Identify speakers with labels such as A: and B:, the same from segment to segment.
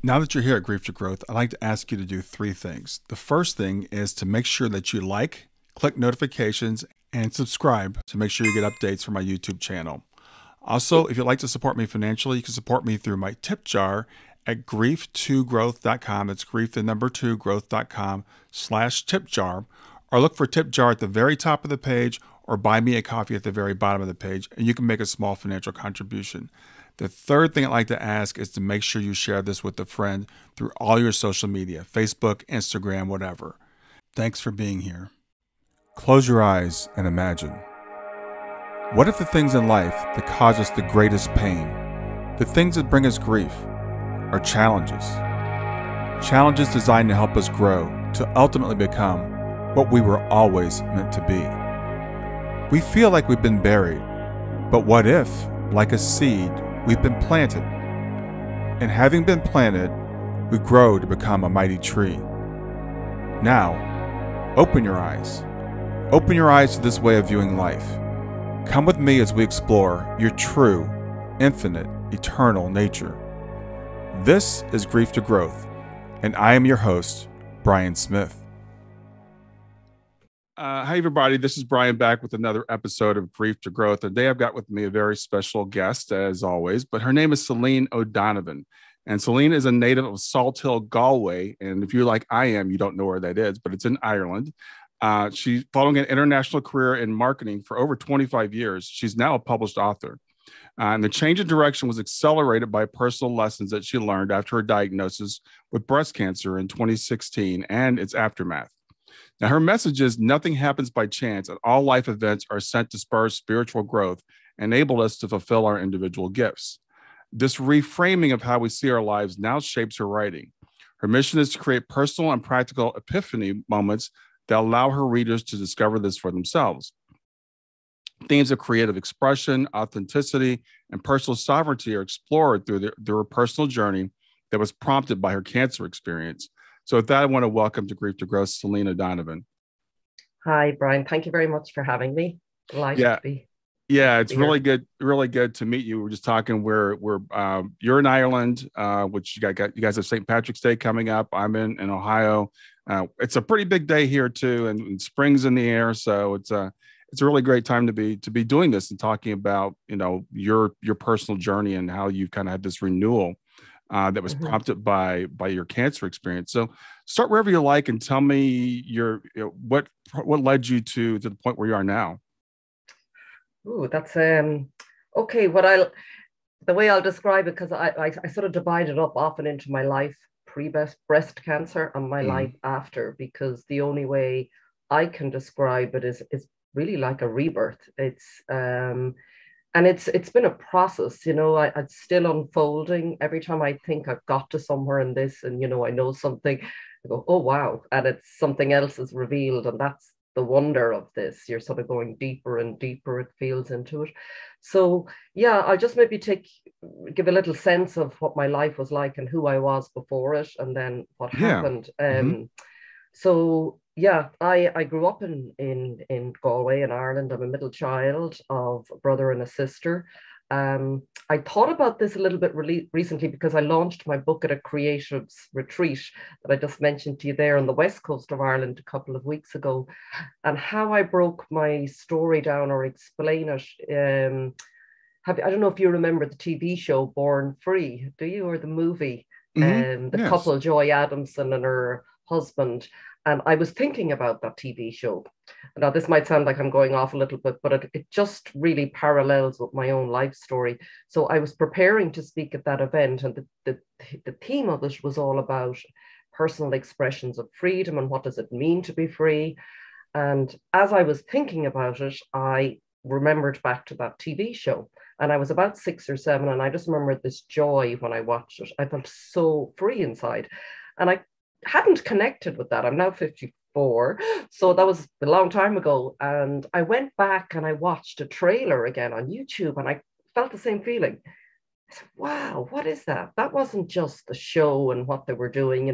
A: Now that you're here at Grief to Growth, I'd like to ask you to do three things. The first thing is to make sure that you like, click notifications, and subscribe to make sure you get updates from my YouTube channel. Also, if you'd like to support me financially, you can support me through my tip jar at grief2growth.com. It's grief, the number 2, growth.com/tip jar. Or look for tip jar at the very top of the page or buy me a coffee at the very bottom of the page, and you can make a small financial contribution. The third thing I'd like to ask is to make sure you share this with a friend through all your social media, Facebook, Instagram, whatever. Thanks for being here. Close your eyes and imagine. What if the things in life that cause us the greatest pain, the things that bring us grief, are challenges? Challenges designed to help us grow, to ultimately become what we were always meant to be. We feel like we've been buried, but what if, like a seed, we've been planted? And having been planted, we grow to become a mighty tree. Now, open your eyes. Open your eyes to this way of viewing life. Come with me as we explore your true, infinite, eternal nature. This is Grief to Growth, and I am your host, Brian Smith. Hi, everybody. This is Brian back with another episode of Grief to Growth. Today, I've got with me a very special guest, as always, but her name is Celine O'Donovan. And Celine is a native of Salthill, Galway. And if you're like I am, you don't know where that is, but it's in Ireland. She's following an international career in marketing for over 25 years. She's now a published author. And the change in direction was accelerated by personal lessons that she learned after her diagnosis with breast cancer in 2016 and its aftermath. Now, her message is nothing happens by chance, and all life events are sent to spur spiritual growth, enable us to fulfill our individual gifts. This reframing of how we see our lives now shapes her writing. Her mission is to create personal and practical epiphany moments that allow her readers to discover this for themselves. Themes of creative expression, authenticity, and personal sovereignty are explored through her personal journey that was prompted by her cancer experience. So with that, I want to welcome to Grief to Growth, Celine O'Donovan.
B: Hi, Brian. Thank you very much for having me. Delighted to be.
A: Yeah, it's really good to meet you. We're just talking. You're in Ireland, which you guys have St. Patrick's Day coming up. I'm in Ohio. It's a pretty big day here too, and spring's in the air. So it's a really great time to be doing this and talking about your personal journey and how you kind of had this renewal that was prompted by your cancer experience. So start wherever you like and tell me what led you to the point where you are now.
B: Ooh, that's okay. The way I'll describe it, because I sort of divided up often into my life pre-breast cancer and my life after, because the only way I can describe it is really like a rebirth. It's been a process, it's still unfolding. Every time I think I've got to somewhere in this and, I know something, I go, oh, wow. And it's something else is revealed. And that's the wonder of this. You're sort of going deeper and deeper, it feels into it. So, yeah, I'll just maybe give a little sense of what my life was like and who I was before it and then what happened. So yeah, I grew up in Galway in Ireland. I'm a middle child of a brother and a sister. I thought about this a little bit recently because I launched my book at a creatives retreat that I just mentioned to you there on the west coast of Ireland a couple of weeks ago, and how I broke my story down or explain it. I don't know if you remember the TV show Born Free, do you, or the movie? The couple, Joy Adamson and her husband. And I was thinking about that TV show. Now, this might sound like I'm going off a little bit, but it just really parallels with my own life story. So I was preparing to speak at that event, and the theme of it was all about personal expressions of freedom and what does it mean to be free. And as I was thinking about it, I remembered back to that TV show. And I was about 6 or 7, and I just remembered this joy when I watched it. I felt so free inside. And I hadn't connected with that. I'm now 54, so that was a long time ago. And I went back and I watched a trailer again on YouTube, and I felt the same feeling. I said, wow, what is that? That wasn't just the show and what they were doing.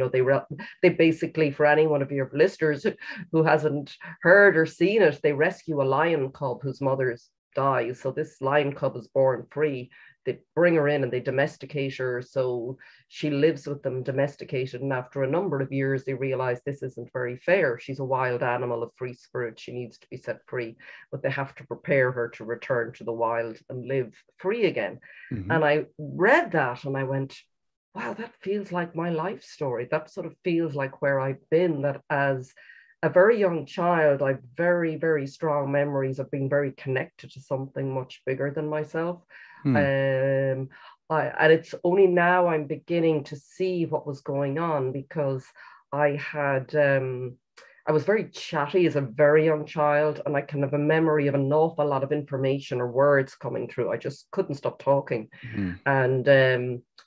B: They basically, for any one of your listeners who hasn't heard or seen it, they rescue a lion cub whose mother dies. So this lion cub is born free they bring her in and they domesticate her. So she lives with them domesticated. And after a number of years, they realize this isn't very fair. She's a wild animal of free spirit. She needs to be set free, but they have to prepare her to return to the wild and live free again. Mm-hmm. And I read that and I went, wow, that feels like my life story. That sort of feels like where I've been, that as a very young child, I've very, very strong memories of being very connected to something much bigger than myself. And it's only now I'm beginning to see what was going on, because I was very chatty as a very young child, and I can have a memory of an awful lot of information or words coming through. I just couldn't stop talking.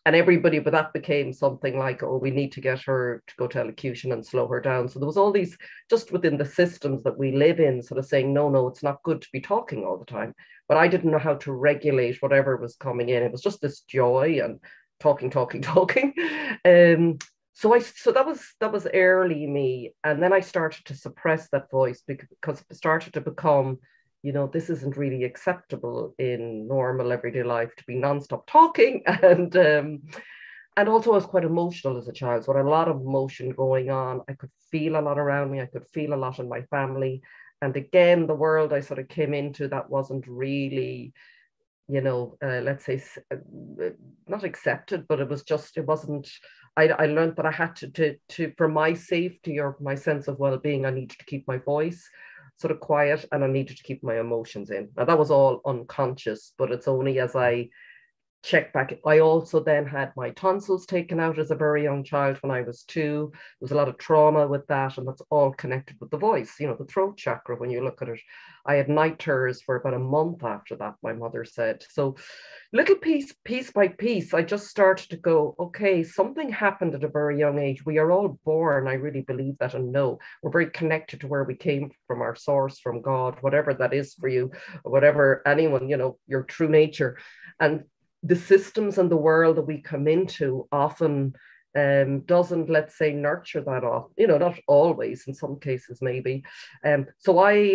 B: And everybody, but that became something like, oh, we need to get her to go to elocution and slow her down. So there was all these, just within the systems that we live in, sort of saying, no, it's not good to be talking all the time. But I didn't know how to regulate whatever was coming in. It was just this joy and talking. So that was early me. And then I started to suppress that voice because it started to become, this isn't really acceptable in normal everyday life to be nonstop talking. And also I was quite emotional as a child. So I had a lot of emotion going on. I could feel a lot around me. I could feel a lot in my family. And again, the world I sort of came into that wasn't really, let's say, not accepted, but it wasn't, I learned that I had to, for my safety or my sense of well-being, I needed to keep my voice sort of quiet, and I needed to keep my emotions in. Now that was all unconscious, but it's only as I check back. I also then had my tonsils taken out as a very young child when I was 2. There was a lot of trauma with that, and that's all connected with the voice, the throat chakra. When you look at it, I had night terrors for about a month after that, my mother said. So little piece by piece, I just started to go, okay, something happened at a very young age. We are all born, I really believe that, and know we're very connected to where we came from, our source, from God, whatever that is for you, or whatever anyone, your true nature. And the systems and the world that we come into often doesn't, let's say, nurture that off, not always, in some cases maybe. So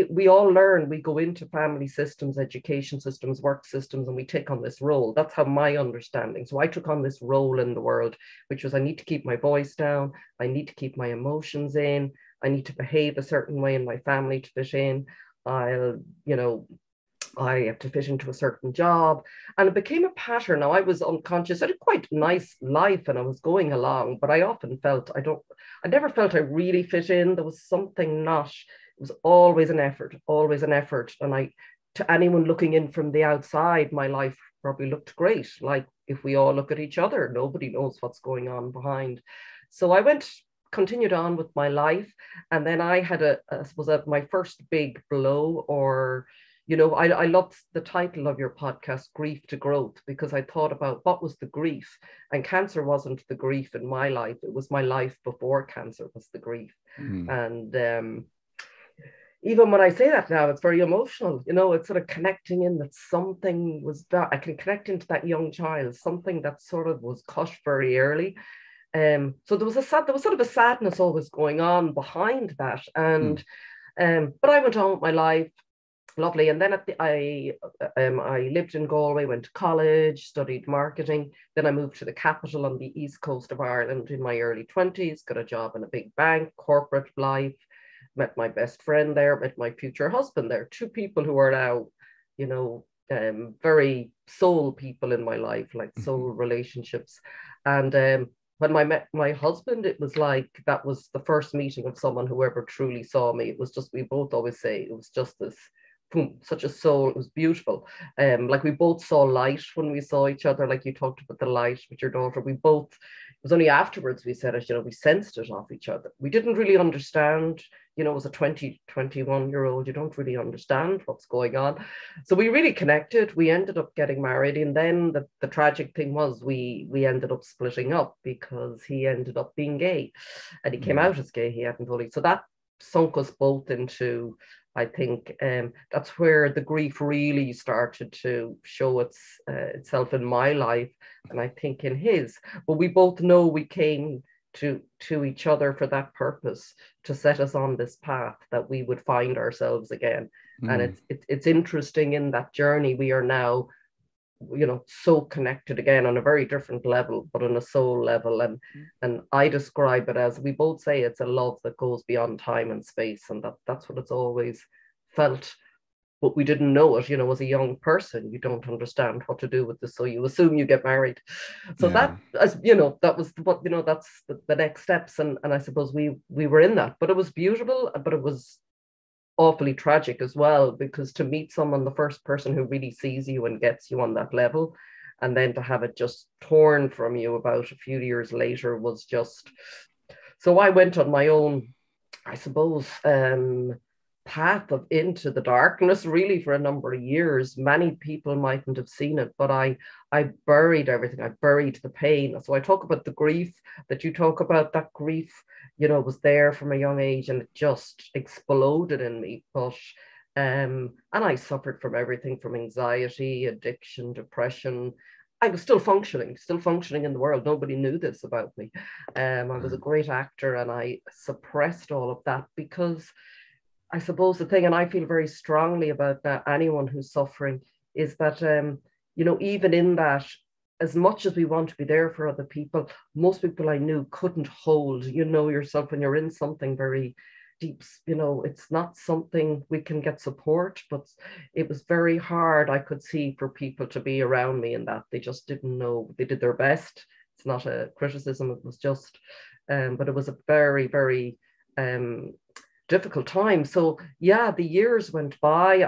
B: we all learn, we go into family systems, education systems, work systems, and we take on this role. That's how my understanding. So I took on this role in the world, which was I need to keep my voice down, I need to keep my emotions in, I need to behave a certain way in my family to fit in. I have to fit into a certain job. And it became a pattern. Now I was unconscious. I had a quite nice life and I was going along, but I often felt I never felt I really fit in. There was something not, it was always an effort. And to anyone looking in from the outside, my life probably looked great. Like if we all look at each other, nobody knows what's going on behind. So I continued on with my life. And then I had my first big blow, or I loved the title of your podcast, Grief to Growth, because I thought about what was the grief. And cancer wasn't the grief in my life. It was my life before cancer was the grief. And even when I say that now, it's very emotional. It's sort of connecting in that something was that I can connect into that young child, something that sort of was cut very early. So there was sort of a sadness always going on behind that. And but I went on with my life. Lovely. And then I lived in Galway, went to college, studied marketing. Then I moved to the capital on the east coast of Ireland in my early 20s, got a job in a big bank, corporate life, met my best friend there, met my future husband there, 2 people who are now, very soul people in my life, like soul relationships. And when I met my husband, it was like that was the first meeting of someone who ever truly saw me. It was just, we both always say, it was just this such a soul. It was beautiful. Like we both saw light when we saw each other, like you talked about the light with your daughter. It was only afterwards we said it, we sensed it off each other. We didn't really understand, as a 21-year-old, you don't really understand what's going on. So we really connected. We ended up getting married. And then the tragic thing was we ended up splitting up because he ended up being gay, and he came out as gay. He hadn't fully. So that sunk us both into, I think that's where the grief really started to show itself in my life, and I think in his. But we both know we came to each other for that purpose, to set us on this path that we would find ourselves again. And it's interesting in that journey. We are now so connected again on a very different level, but on a soul level. And I describe it as, we both say it's a love that goes beyond time and space, and that's what it's always felt. But we didn't know it, as a young person. You don't understand what to do with this, so you assume you get married. So
A: Yeah.
B: that, as that was what, that's the next steps, and I suppose we were in that. But it was beautiful, but it was awfully tragic as well, because to meet someone, the first person who really sees you and gets you on that level, and then to have it just torn from you about a few years later was just. So I went on my own, I suppose, path of into the darkness, really, for a number of years. Many people mightn't have seen it, but I buried everything. I buried the pain. So I talk about the grief that you talk about. That grief, was there from a young age, and it just exploded in me. But and I suffered from everything from anxiety, addiction, depression. I was still functioning in the world. Nobody knew this about me. I was a great actor, and I suppressed all of that because I suppose the thing, and I feel very strongly about that, anyone who's suffering, is that, even in that, as much as we want to be there for other people, most people I knew couldn't hold, yourself when you're in something very deep, it's not something we can get support, but it was very hard, I could see, for people to be around me in that. They just didn't know. They did their best. It's not a criticism. It was just, but it was a very, very, difficult time. So yeah, the years went by.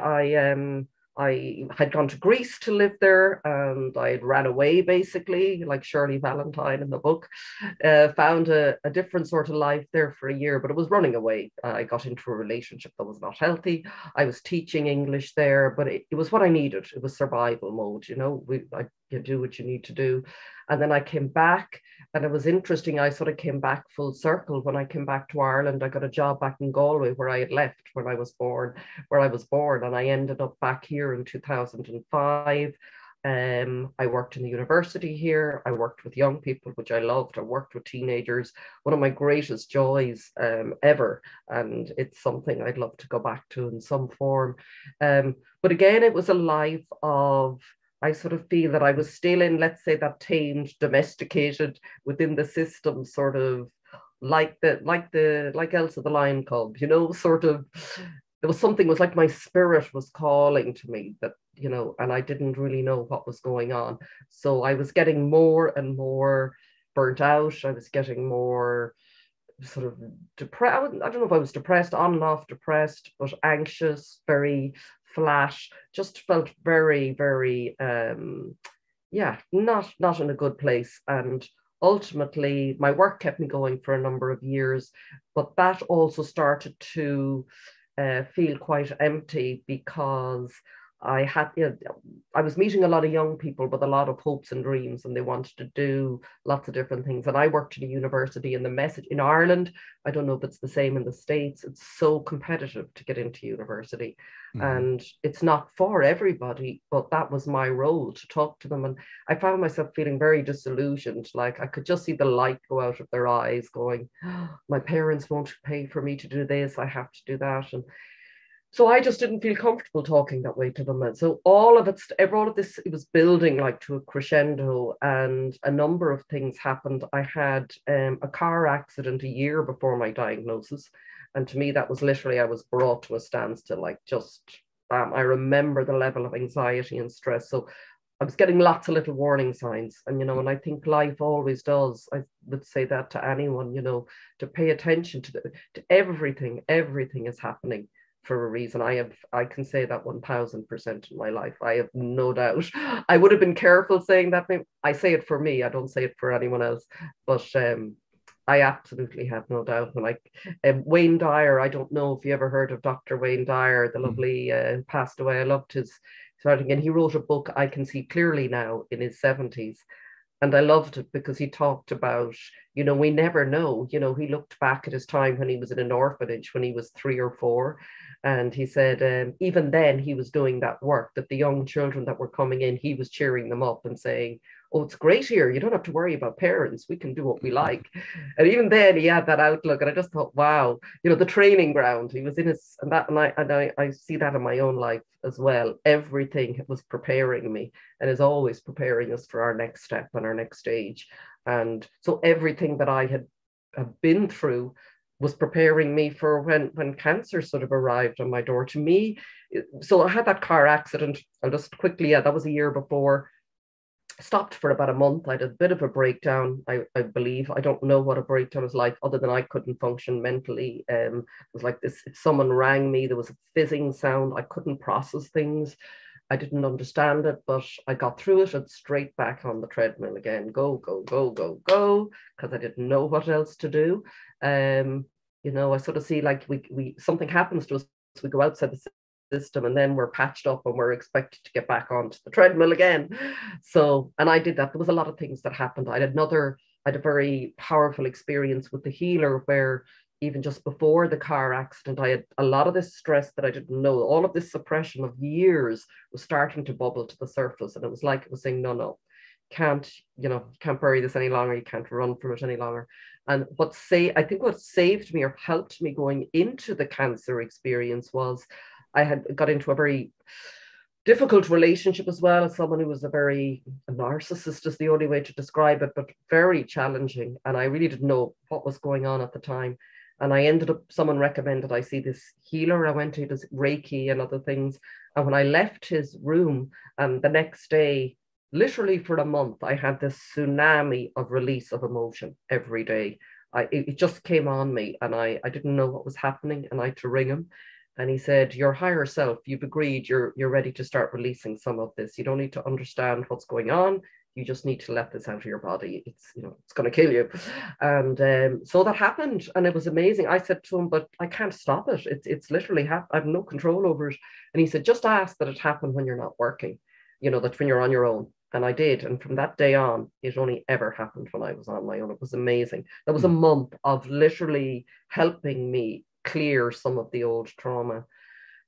B: I had gone to Greece to live there, and I had ran away, basically, like Shirley Valentine in the book. Found a different sort of life there for a year, but it was running away. I got into a relationship that was not healthy. I was teaching English there, but it was what I needed. It was survival mode, you do what you need to do. And then I came back, and it was interesting. I sort of came back full circle. When I came back to Ireland, I got a job back in Galway, where I had left when I was born, and I ended up back here in 2005. I worked in the university here. I worked with young people, which I loved. I worked with teenagers, one of my greatest joys ever. And it's something I'd love to go back to in some form. But again, it was a life of, I sort of feel that I was still in, let's say, that tamed, domesticated within the system, sort of like Elsa the Lion Cub, sort of. There was something, was like my spirit was calling to me, that, and I didn't really know what was going on. So I was getting more and more burnt out. I was getting more sort of depressed. I don't know if I was depressed, on and off depressed, but anxious, very flat, just felt very, very, not in a good place. And ultimately, my work kept me going for a number of years, but that also started to feel quite empty, because I was meeting a lot of young people with a lot of hopes and dreams, and they wanted to do lots of different things. And I worked at a university, and the message in Ireland, I don't know if it's the same in the States, it's so competitive to get into university. And it's not for everybody, but that was my role, to talk to them. And I found myself feeling very disillusioned. Like, I could just see the light go out of their eyes, going, oh, my parents won't pay for me to do this, I have to do that. And so I just didn't feel comfortable talking that way to them. And so all of this, it was building like to a crescendo, and a number of things happened. I had a car accident a year before my diagnosis. And to me, that was literally, I was brought to a standstill, like just, I remember the level of anxiety and stress. So I was getting lots of little warning signs. And, and I think life always does. I would say that to anyone, to pay attention to everything. Everything is happening for a reason. I can say that 1000% in my life. I have no doubt. I would have been careful saying that. I say it for me. I don't say it for anyone else. But I absolutely have no doubt. When Wayne Dyer, I don't know if you ever heard of Dr. Wayne Dyer, the lovely, passed away. I loved his writing, and he wrote a book, I Can See Clearly Now, in his 70s. And I loved it because he talked about, we never know. He looked back at his time when he was in an orphanage when he was 3 or 4. And he said, even then he was doing that work, that the young children that were coming in, he was cheering them up and saying, oh, it's great here. You don't have to worry about parents. We can do what we like. And even then he had that outlook. And I just thought, wow, you know, the training ground. He was in his, and I see that in my own life as well. Everything was preparing me and is always preparing us for our next step and our next stage. And so everything that I had been through was preparing me for when cancer sort of arrived on my door. To me, so I had that car accident. I'll just quickly, that was a year before. Stopped for about a month. I had a bit of a breakdown, I believe. I don't know what a breakdown was like, other than I couldn't function mentally. It was like this, if someone rang me, there was a fizzing sound. I couldn't process things. I didn't understand it, but I got through it and straight back on the treadmill again. Go, go, go, go, go, because I didn't know what else to do. You know, I sort of see like we something happens to us, we go outside the system and then we're patched up and we're expected to get back onto the treadmill again. So, and I did that. There was a lot of things that happened. I had a very powerful experience with the healer where even just before the car accident, I had a lot of this stress that I didn't know. All of this suppression of years was starting to bubble to the surface. And it was like it was saying, no, can't bury this any longer. You can't run from it any longer. And I think what saved me or helped me going into the cancer experience was I had got into a very difficult relationship as well as someone who was a narcissist is the only way to describe it, but very challenging. And I really didn't know what was going on at the time. And I ended up, someone recommended I see this healer. I went to this Reiki and other things. And when I left his room, the next day, literally for a month, I had this tsunami of release of emotion every day. It just came on me and I didn't know what was happening, and I had to ring him. And he said, your higher self, you've agreed, you're ready to start releasing some of this. You don't need to understand what's going on. You just need to let this out of your body. It's going to kill you. And so that happened. And it was amazing. I said to him, but I can't stop it. It's literally, I have no control over it. And he said, just ask that it happen when you're not working, that when you're on your own. And I did. And from that day on, it only ever happened when I was on my own. It was amazing. That was a month of literally helping me clear some of the old trauma.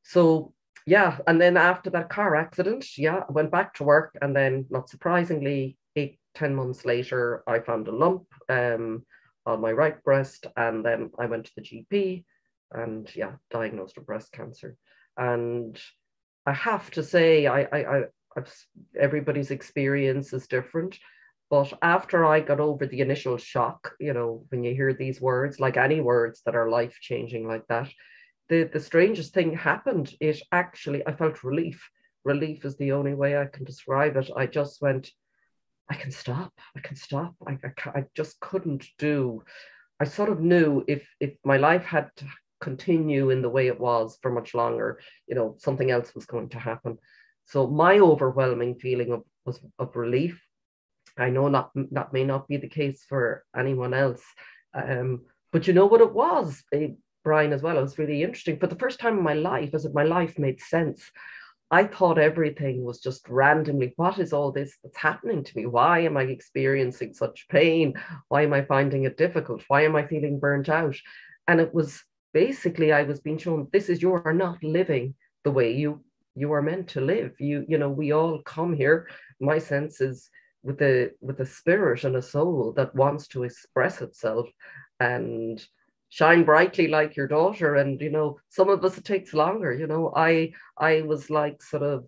B: So yeah, and then after that car accident, I went back to work, and then not surprisingly 8-10 months later I found a lump on my right breast, and then I went to the GP and diagnosed with breast cancer. And I have to say, everybody's experience is different. But after I got over the initial shock, when you hear these words, like any words that are life-changing like that, the strangest thing happened. I felt relief. Relief is the only way I can describe it. I just went, I can stop. I just couldn't do. I sort of knew if my life had to continue in the way it was for much longer, something else was going to happen. So my overwhelming feeling of relief, I know that may not be the case for anyone else. But you know what it was, Brian, as well? It was really interesting. For the first time in my life, as if my life made sense, I thought everything was just randomly, what is all this that's happening to me? Why am I experiencing such pain? Why am I finding it difficult? Why am I feeling burnt out? And it was basically, I was being shown, you are not living the way you are meant to live. We all come here. My sense is with a spirit and a soul that wants to express itself and shine brightly like your daughter. And some of us, it takes longer. I was like sort of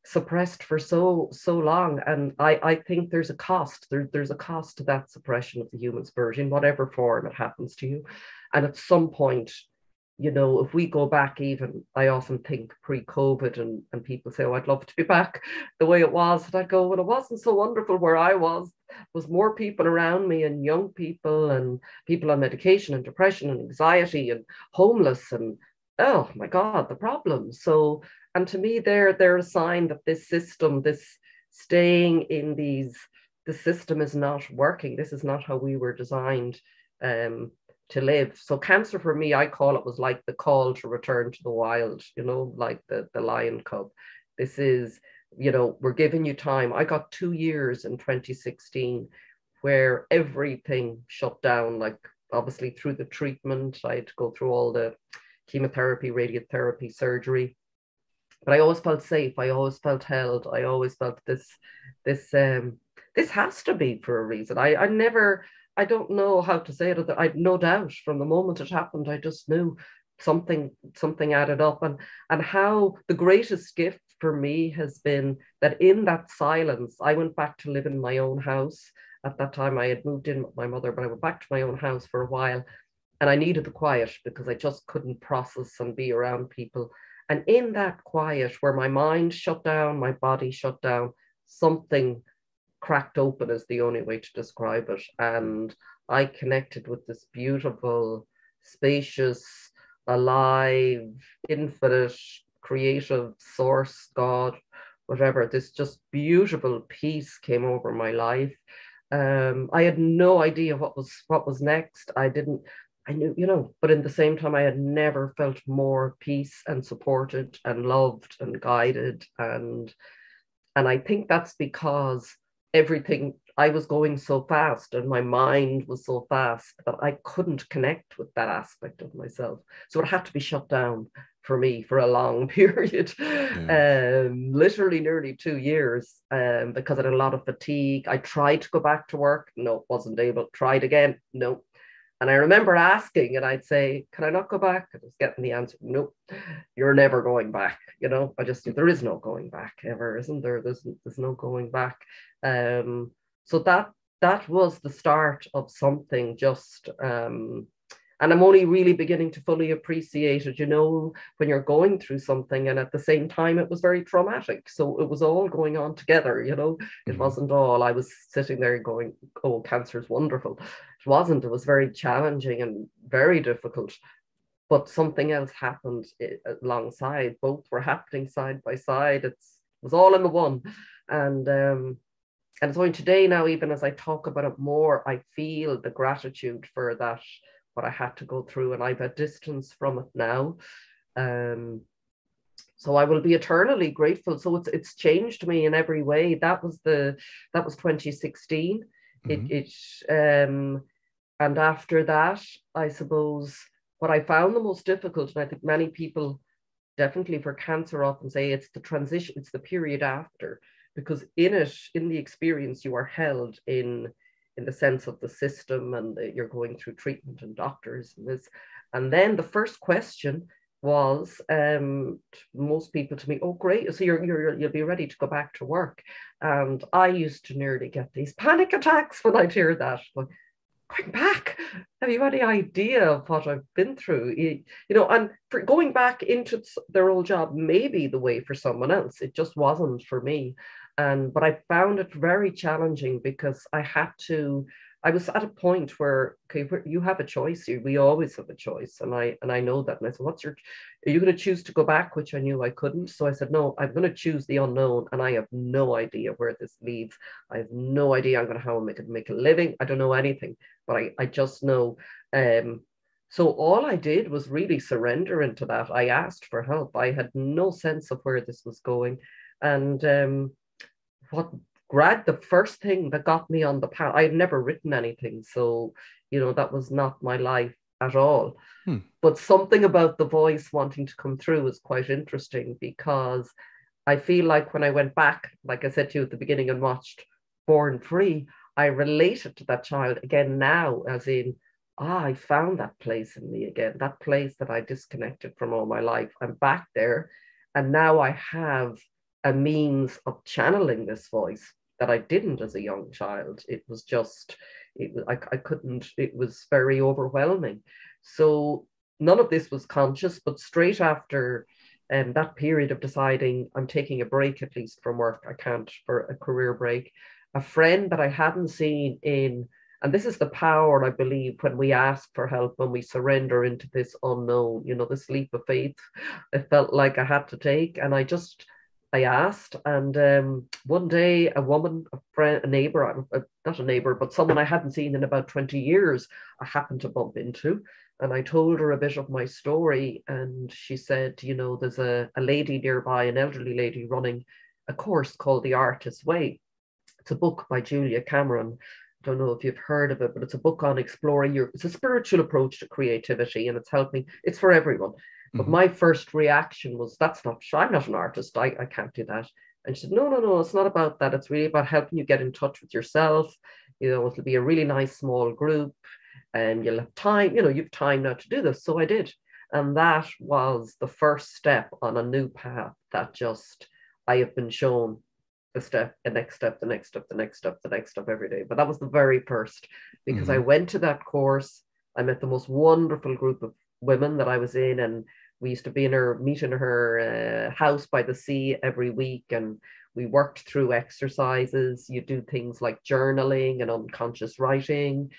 B: suppressed for so long, and I think there's a cost. There's a cost to that suppression of the human spirit in whatever form it happens to you. And at some point, if we go back, even I often think pre-COVID, and people say, oh, I'd love to be back the way it was. And I go, well, it wasn't so wonderful where I was. There was more people around me, and young people, and people on medication and depression and anxiety and homeless, and oh my God, the problems. So, and to me, they're a sign that this system, this staying in the system is not working. This is not how we were designed to live. So cancer for me, I call it, was like the call to return to the wild, like the lion cub. This is, we're giving you time. I got 2 years in 2016 where everything shut down, like obviously through the treatment. I had to go through all the chemotherapy, radiotherapy, surgery. But I always felt safe. I always felt held. I always felt this this has to be for a reason. I don't know how to say it. I had no doubt from the moment it happened. I just knew something added up, and how the greatest gift for me has been that in that silence, I went back to live in my own house. At that time, I had moved in with my mother, but I went back to my own house for a while, and I needed the quiet because I just couldn't process and be around people. And in that quiet, where my mind shut down, my body shut down, something cracked open is the only way to describe it. And I connected with this beautiful, spacious, alive, infinite, creative source, God, whatever. This just beautiful peace came over my life. I had no idea what was next. I knew, but in the same time, I had never felt more peace and supported and loved and guided. And I think that's because everything, I was going so fast and my mind was so fast that I couldn't connect with that aspect of myself. So it had to be shut down for me for a long period, literally nearly 2 years, because I had a lot of fatigue. I tried to go back to work. No, wasn't able. Tried again. No. And I remember asking, and I'd say, can I not go back? I was getting the answer, nope, you're never going back. There is no going back ever, isn't there? There's no going back. So that was the start of something just, and I'm only really beginning to fully appreciate it, when you're going through something, and at the same time, it was very traumatic. So it was all going on together, it wasn't all, I was sitting there going, oh, cancer is wonderful. It wasn't, it was very challenging and very difficult, but something else happened alongside. Both were happening side by side. It was all in the one. And it's only today now, even as I talk about it more, I feel the gratitude for that, what I had to go through, and I've a distance from it now. So I will be eternally grateful. So it's changed me in every way. That was 2016. And after that, I suppose what I found the most difficult, and I think many people definitely for cancer often say it's the transition, it's the period after, because in the experience, you are held in the sense of the system, and you're going through treatment and doctors and this. And then the first question was, most people to me, oh, great, so you'll be ready to go back to work. And I used to nearly get these panic attacks when I'd hear that. But going back, have you any idea of what I've been through? And for going back into their old job may be the way for someone else. It just wasn't for me. But I found it very challenging because I was at a point where, okay, you have a choice. We always have a choice. And I know that. And I said, are you going to choose to go back? Which I knew I couldn't. So I said, no, I'm going to choose the unknown. And I have no idea where this leads. I have no idea I'm going to how I make a living. I don't know anything, but I just know. So all I did was really surrender into that. I asked for help. I had no sense of where this was going. And the first thing that got me on the path, I had never written anything. So, that was not my life at all. But something about the voice wanting to come through is quite interesting, because I feel like when I went back, like I said to you at the beginning, and watched Born Free, I related to that child again now, as in, I found that place in me again, that place that I disconnected from all my life. I'm back there. And now I have a means of channeling this voice that I didn't as a young child. It was just, I couldn't, it was very overwhelming. So none of this was conscious, but straight after that period of deciding I'm taking a break, at least from work, I can't, for a career break, a friend that I hadn't seen and this is the power, I believe, when we ask for help, when we surrender into this unknown, this leap of faith, I felt like I had to take. And I asked, and one day a woman, a friend, a neighbor, not a neighbor, but someone I hadn't seen in about 20 years, I happened to bump into. And I told her a bit of my story. And she said, there's a lady nearby, an elderly lady, running a course called The Artist's Way. It's a book by Julia Cameron. I don't know if you've heard of it, but it's a book on exploring it's a spiritual approach to creativity, and it's for everyone. But my first reaction was, I'm not an artist. I can't do that. And she said, no, no, no, it's not about that. It's really about helping you get in touch with yourself. You know, it'll be a really nice small group and you'll have time, you know, you've time now to do this. So I did. And that was the first step on a new path that just I have been shown the step, the next step, the next step, the next step, the next step every day. But that was the very first, because I went to that course. I met the most wonderful group of women that I was in, and we used to meet in her house by the sea every week, and we worked through exercises. You do things like journaling and unconscious writing.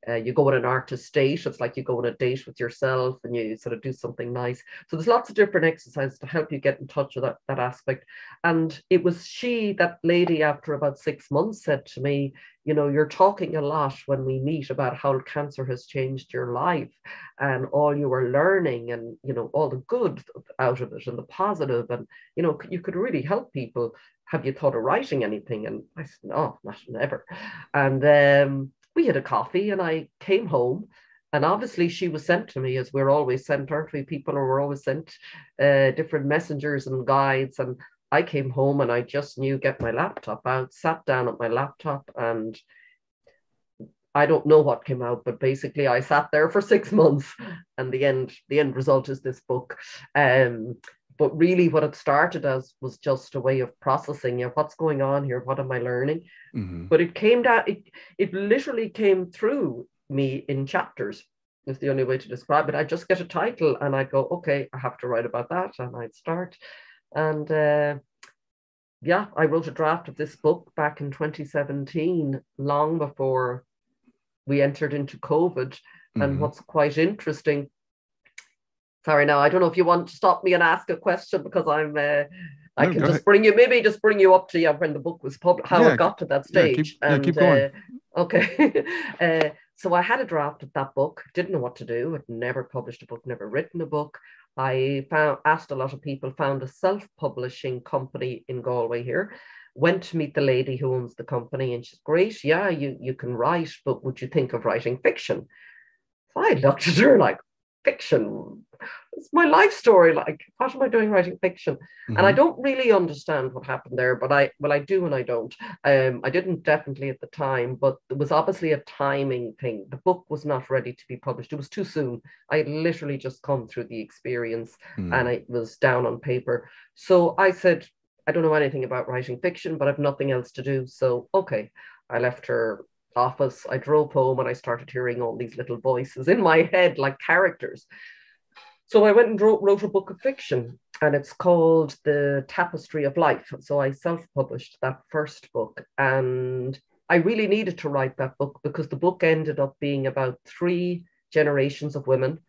B: You go on an artist date. It's like you go on a date with yourself and you sort of do something nice. So there's lots of different exercises to help you get in touch with that aspect. And it was that lady, after about 6 months, said to me, you know, you're talking a lot when we meet about how cancer has changed your life and all you were learning and, you know, all the good out of it and the positive. And, you know, you could really help people. Have you thought of writing anything? And I said, no, not never. And we had a coffee and I came home, and obviously she was sent to me, as we're always sent, aren't we? People are always sent different messengers and guides. And I came home and I just knew, get my laptop out, sat down at my laptop, and I don't know what came out, but basically I sat there for 6 months, and the end result is this book. But really what it started as was just a way of processing, you know, what's going on here? What am I learning? But it came down, it literally came through me in chapters. Is the only way to describe it. I just get a title and I go, okay, I have to write about that, and I'd start. And yeah, I wrote a draft of this book back in 2017, long before we entered into COVID. And what's quite interesting, sorry, now I don't know if you want to stop me and ask a question, because I can just bring you up to when the book was published, how it got to that stage.
A: Keep going.
B: Okay. So I had a draft of that book, didn't know what to do. I'd never published a book, never written a book. I asked a lot of people, found a self-publishing company in Galway here, went to meet the lady who owns the company, and she's great. Yeah, you can write, but would you think of writing fiction? So I looked at her like, fiction? It's my life story. Like, what am I doing writing fiction? And I don't really understand what happened there, but I do and I don't. I didn't definitely at the time, but there was obviously a timing thing. The book was not ready to be published. It was too soon. I had literally just come through the experience and it was down on paper. So I said, I don't know anything about writing fiction, but I've nothing else to do. So, okay, I left her office. I drove home and I started hearing all these little voices in my head, like characters. So I went and wrote a book of fiction, and it's called The Tapestry of Life. So I self-published that first book, and I really needed to write that book because the book ended up being about 3 generations of women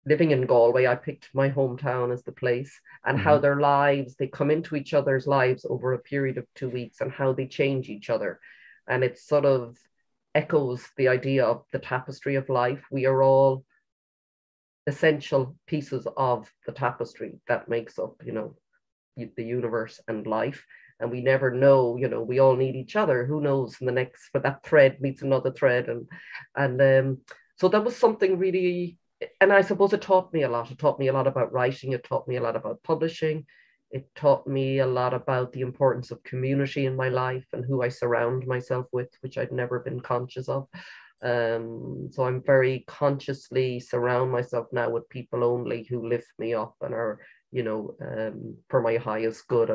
B: living in Galway. I picked my hometown as the place, and how their lives, they come into each other's lives over a period of 2 weeks, and how they change each other. And it sort of echoes the idea of the tapestry of life. We are all essential pieces of the tapestry that makes up, you know, the universe and life. And we never know, you know, we all need each other. Who knows, in the next, for that thread meets another thread. And so that was something really, and I suppose it taught me a lot. It taught me a lot about writing. It taught me a lot about publishing. It taught me a lot about the importance of community in my life and who I surround myself with, which I'd never been conscious of. So I'm very consciously surround myself now with people only who lift me up and are, you know, for my highest good.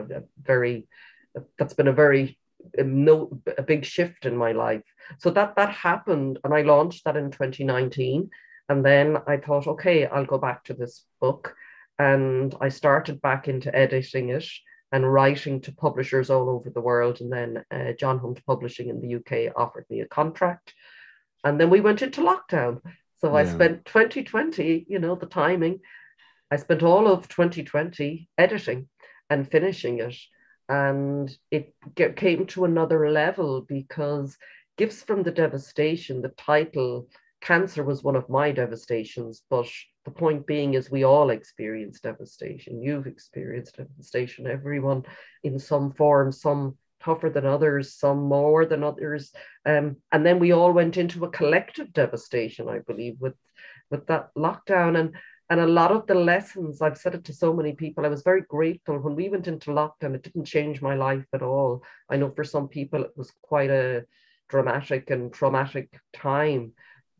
B: That's been a big shift in my life. So that happened, and I launched that in 2019. And then I thought, okay, I'll go back to this book. And I started back into editing it and writing to publishers all over the world. And then John Hunt Publishing in the UK offered me a contract. And then we went into lockdown. So I spent 2020, you know, the timing, I spent all of 2020 editing and finishing it. And it came to another level because Gifts from the Devastation, the title, cancer was one of my devastations, but the point being is we all experience devastation. You've experienced devastation, everyone in some form, some tougher than others, some more than others. And then we all went into a collective devastation, I believe, with that lockdown. And And a lot of the lessons, I've said it to so many people, I was very grateful when we went into lockdown. It didn't change my life at all. I know for some people it was quite a dramatic and traumatic time,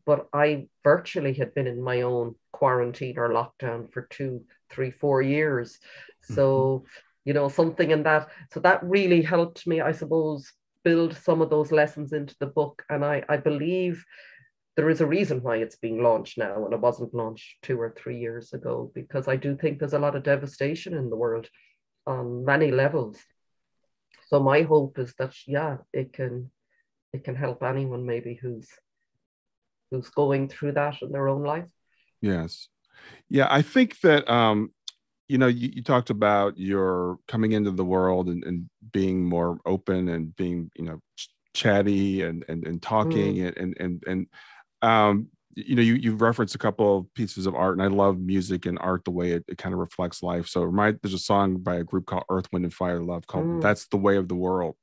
B: but I virtually had been in my own quarantine or lockdown for 2, 3, 4 years.
A: Mhm.
B: So, something in that. So that really helped me, I suppose, build some of those lessons into the book. And I believe there is a reason why it's being launched now and it wasn't launched 2 or 3 years ago, because I do think there's a lot of devastation in the world on many levels. So my hope is that, yeah, it can help anyone maybe who's going through that in their own life.
A: Yes. Yeah, I think that you talked about your coming into the world and being more open and being, chatty and talking
B: Mm,
A: and um you've referenced a couple of pieces of art, and I love music and art the way it kind of reflects life. So there's a song by a group called Earth, Wind and Fire Love called
B: mm,
A: That's the Way of the World.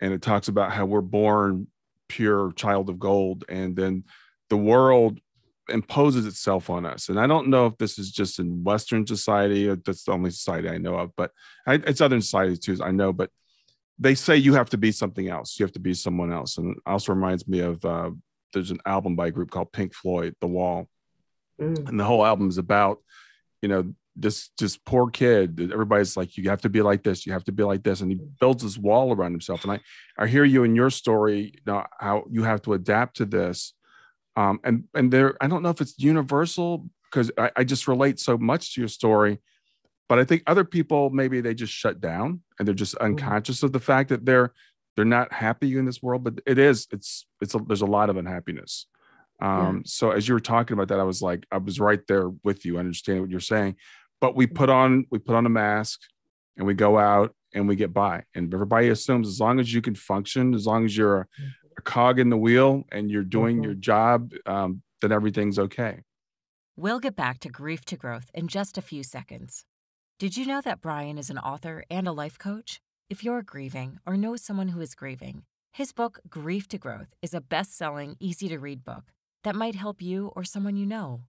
A: And it talks about how we're born pure child of gold, and then the world imposes itself on us. And I don't know if this is just in Western society, that's the only society I know of, but it's other societies too, I know. But they say you have to be something else, you have to be someone else. And it also reminds me of there's an album by a group called Pink Floyd, The Wall,
B: mm,
A: and the whole album is about, this poor kid. Everybody's like, you have to be like this, you have to be like this, and he builds this wall around himself. And I hear you in your story, how you have to adapt to this. And there, I don't know if it's universal, because I just relate so much to your story, but I think other people, maybe they just shut down and they're just
B: mm.
A: unconscious of the fact that they're not happy in this world. But there's a lot of unhappiness.
B: Yeah.
A: So as you were talking about that, I was right there with you, understanding what you're saying. But we put on a mask and we go out and we get by. And everybody assumes as long as you can function, as long as you're a cog in the wheel and you're doing your
B: Mhm.
A: job, then everything's okay.
C: We'll get back to grief to growth in just a few seconds. Did you know that Brian is an author and a life coach? If you're grieving or know someone who is grieving, his book, Grief to Growth, is a best-selling, easy-to-read book that might help you or someone you know.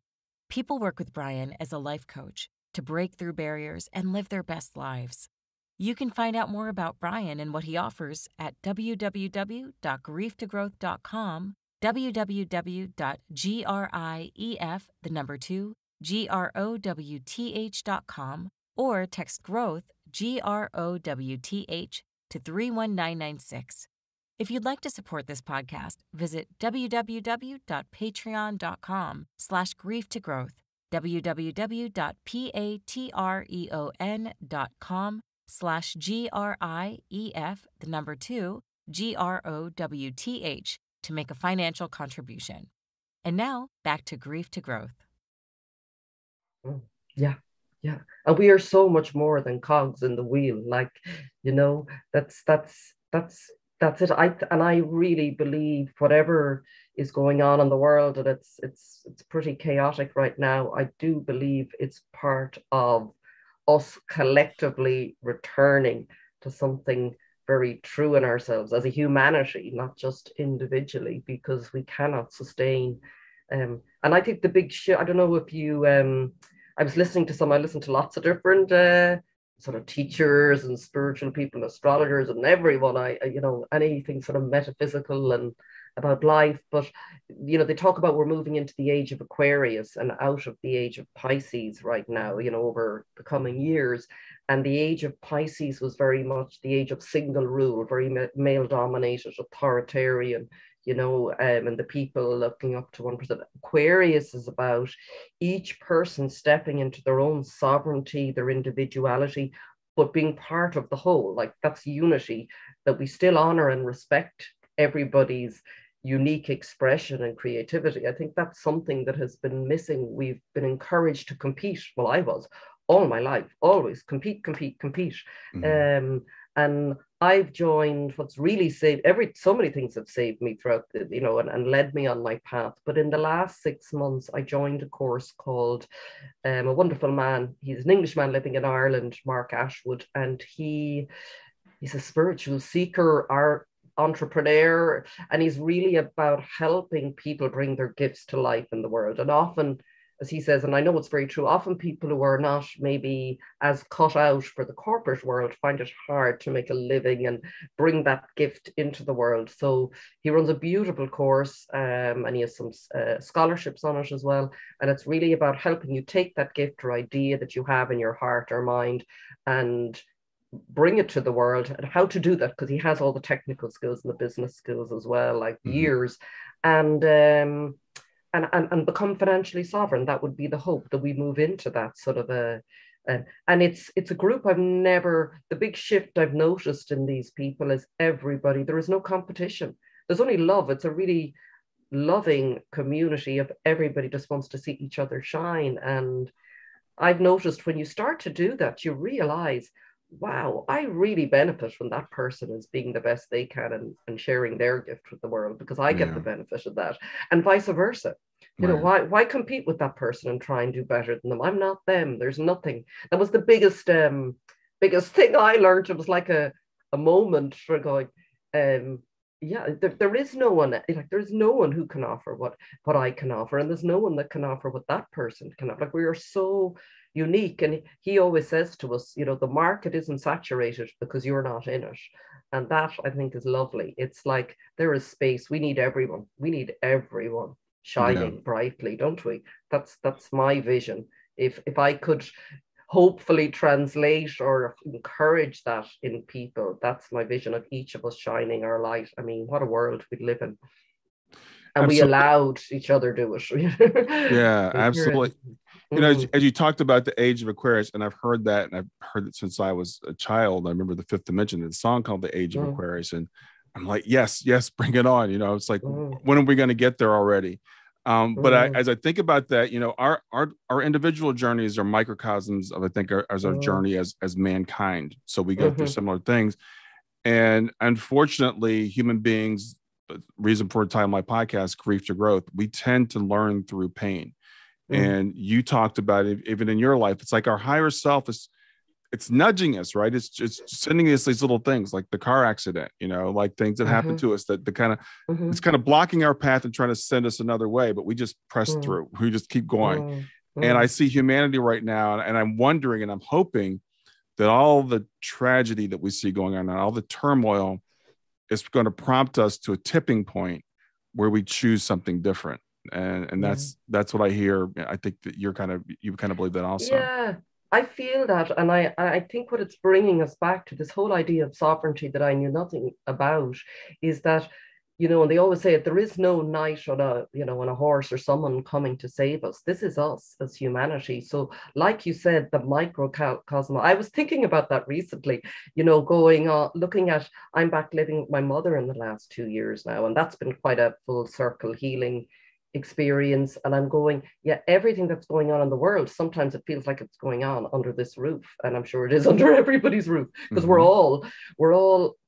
C: People work with Brian as a life coach to break through barriers and live their best lives. You can find out more about Brian and what he offers at www.grieftogrowth.com, www.grief2growth.com, or text growth, GROWTH, to 31996. If you'd like to support this podcast, visit www.patreon.com/grieftogrowth, www.patreon.com/GRIEF2GROWTH to make a financial contribution. And now, back to Grief to Growth.
B: Mm. Yeah, yeah. And we are so much more than cogs in the wheel. Like, you know, that's it. I really believe whatever is going on in the world, and it's pretty chaotic right now. I do believe it's part of us collectively returning to something very true in ourselves as a humanity, not just individually, because we cannot sustain. And I think the big shift, I don't know if you, I listened to lots of different sort of teachers and spiritual people, astrologers, and everyone, anything sort of metaphysical and about life. But, they talk about we're moving into the age of Aquarius and out of the age of Pisces right now, over the coming years. And the age of Pisces was very much the age of single rule, very male dominated, authoritarian, and the people looking up to 1%. Aquarius is about each person stepping into their own sovereignty, their individuality, but being part of the whole. Like, that's unity, that we still honor and respect everybody's unique expression and creativity. I think that's something that has been missing. We've been encouraged to compete. Well, I was all my life, always compete, compete, compete.
A: Mhm.
B: And I've joined what's really saved so many things have saved me throughout and led me on my path. But in the last 6 months, I joined a course called a wonderful man. He's an Englishman living in Ireland, Mark Ashwood, and he's a spiritual seeker, art entrepreneur, and he's really about helping people bring their gifts to life in the world. And often as he says, and I know it's very true, often people who are not maybe as cut out for the corporate world find it hard to make a living and bring that gift into the world. So he runs a beautiful course, and he has some scholarships on it as well. And it's really about helping you take that gift or idea that you have in your heart or mind and bring it to the world, and how to do that, because he has all the technical skills and the business skills as well, like years, and become financially sovereign. That would be the hope, that we move into that sort of and it's a group the big shift I've noticed in these people is everybody, there is no competition. There's only love. It's a really loving community of everybody just wants to see each other shine. And I've noticed when you start to do that, you realize, wow, I really benefit when that person is being the best they can and sharing their gift with the world, because I get the benefit of that, and vice versa. You know, why compete with that person and try and do better than them? I'm not them. There's nothing. That was the biggest thing I learned. It was like a moment for going, there is no one, like there's no one who can offer what I can offer, and there's no one that can offer what that person can offer. Like, we are so unique. And he always says to us, you know, the market isn't saturated because you're not in it. And that, I think, is lovely. It's like there is space. We need everyone. We need everyone shining brightly, don't we? That's my vision. If I could hopefully translate or encourage that in people, that's my vision of each of us shining our light. I mean, what a world we live in. And we allowed each other to do it.
A: Yeah, absolutely. You know, as you talked about the Age of Aquarius, and I've heard that, and I've heard it since I was a child. I remember the Fifth Dimension, the song called the Age of Aquarius, and I'm like, yes, bring it on. You know, it's like, when are we going to get there already? But as I think about that, you know, our individual journeys are microcosms of, I think, as our journey as mankind. So we go through similar things, and unfortunately, human beings. Reason for the title of my podcast, Grief to Growth, we tend to learn through pain. And you talked about it, even in your life, it's like our higher self it's nudging us, right? It's just sending us these little things, like the car accident, you know, like things that happen to us that it's kind of blocking our path and trying to send us another way, but we just press through. We just keep going. And I see humanity right now, and I'm wondering, and I'm hoping that all the tragedy that we see going on, and all the turmoil, is going to prompt us to a tipping point where we choose something different. And that's what I hear. I think that you kind of believe that also.
B: Yeah, I feel that. And I think what it's bringing us back to, this whole idea of sovereignty that I knew nothing about, is that, you know, and they always say it, there is no knight on a horse or someone coming to save us. This is us as humanity. So like you said, the microcosm, I was thinking about that recently, you know, going on, looking at, I'm back living with my mother in the last 2 years now, and that's been quite a full circle healing experience. And I'm going, everything that's going on in the world, sometimes it feels like it's going on under this roof, and I'm sure it is under everybody's roof, because we're all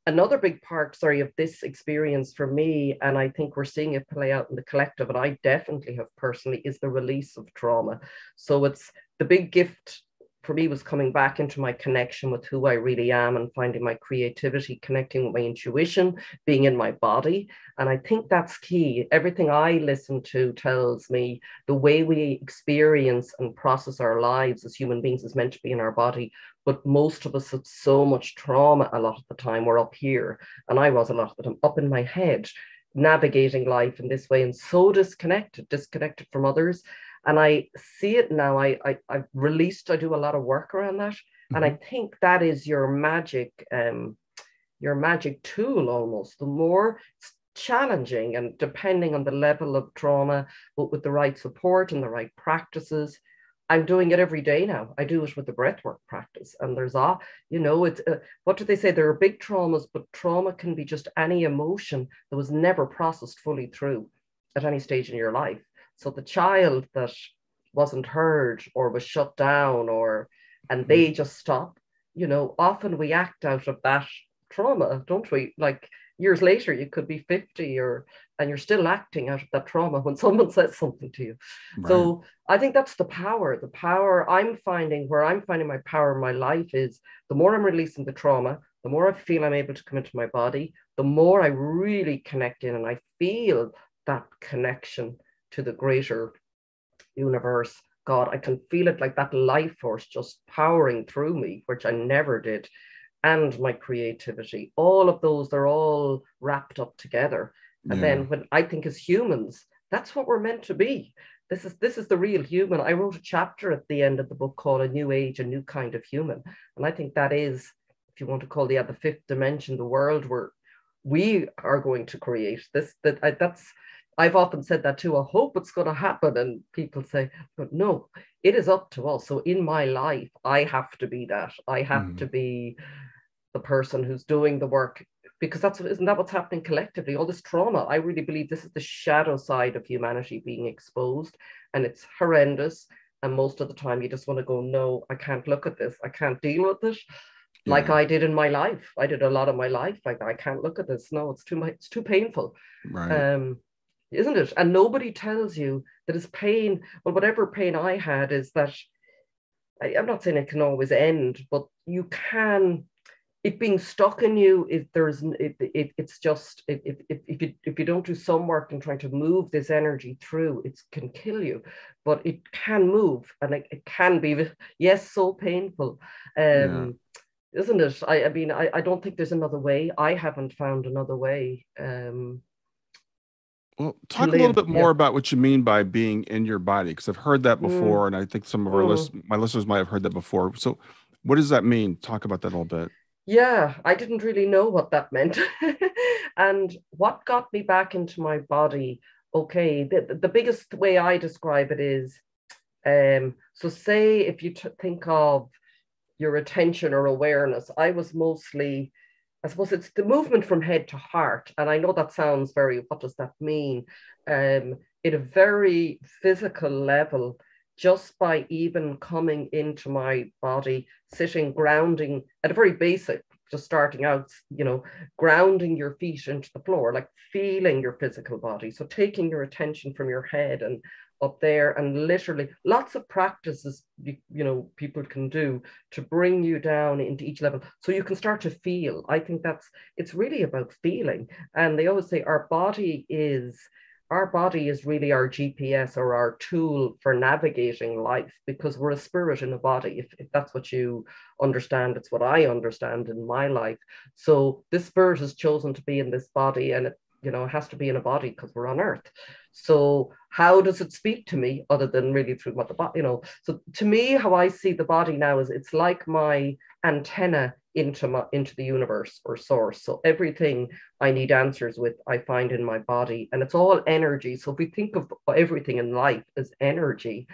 B: another big part, of this experience for me, and I think we're seeing it play out in the collective, and I definitely have personally, is the release of trauma. So it's the big gift for me was coming back into my connection with who I really am and finding my creativity, connecting with my intuition, being in my body. And I think that's key. Everything I listen to tells me the way we experience and process our lives as human beings is meant to be in our body. But most of us have so much trauma a lot of the time. We're up here, and I was a lot of the time up in my head, navigating life in this way, and so disconnected from others. And I see it now. I've released, I do a lot of work around that. And I think that is your magic tool almost. The more it's challenging, and depending on the level of trauma, but with the right support and the right practices, I'm doing it every day now. I do it with the breathwork practice. And there's it's what do they say? There are big traumas, but trauma can be just any emotion that was never processed fully through at any stage in your life. So the child that wasn't heard or was shut down, and they just stop, often we act out of that trauma, don't we? Like years later, you could be 50 and you're still acting out of that trauma when someone says something to you. Right. So I think that's the power I'm finding, where I'm finding my power in my life, is the more I'm releasing the trauma, the more I feel I'm able to come into my body, the more I really connect in, and I feel that connection to the greater universe, God, I can feel it like that life force just powering through me, which I never did, and my creativity. All of those, they're all wrapped up together. And then when I think as humans, that's what we're meant to be. This is the real human. I wrote a chapter at the end of the book called A New Age, A New Kind of Human. And I think that is, if you want to call the fifth dimension, the world where we are going to create this. I've often said that too. I hope it's going to happen. And people say, but no, it is up to us. So in my life, I have to be that. I have to be the person who's doing the work, because isn't that what's happening collectively? All this trauma, I really believe this is the shadow side of humanity being exposed, and it's horrendous. And most of the time you just want to go, no, I can't look at this. I can't deal with it. Like I did in my life. I did a lot of my life like that. I can't look at this. No, it's too much. It's too painful.
A: Right.
B: Isn't it? And nobody tells you that it's pain. Well, whatever pain I had is that, I'm not saying it can always end, but you can, it being stuck in you, it's just, if you don't do some work in trying to move this energy through, it can kill you. But it can move, and it can be, yes, so painful. Isn't it? I mean, I don't think there's another way. I haven't found another way.
A: Well, talk a little bit more about what you mean by being in your body, because I've heard that before, and I think some of my listeners might have heard that before. So what does that mean? Talk about that a little bit.
B: Yeah, I didn't really know what that meant. And what got me back into my body, okay, the biggest way I describe it is, so say if you think of your attention or awareness, I was mostly, I suppose it's the movement from head to heart. And I know that sounds very, what does that mean? In a very physical level, just by even coming into my body, sitting, grounding at a very basic, just starting out, grounding your feet into the floor, like feeling your physical body. So taking your attention from your head and up there, and literally lots of practices people can do to bring you down into each level so you can start to feel. I think it's really about feeling. And they always say our body is really our GPS, or our tool for navigating life, because we're a spirit in a body. If that's what you understand, it's what I understand in my life. So this spirit has chosen to be in this body, and it has to be in a body because we're on earth. So how does it speak to me other than really through what the body, So to me, how I see the body now is it's like my antenna into the universe or source. So everything I need answers with, I find in my body, and it's all energy. So if we think of everything in life as energy,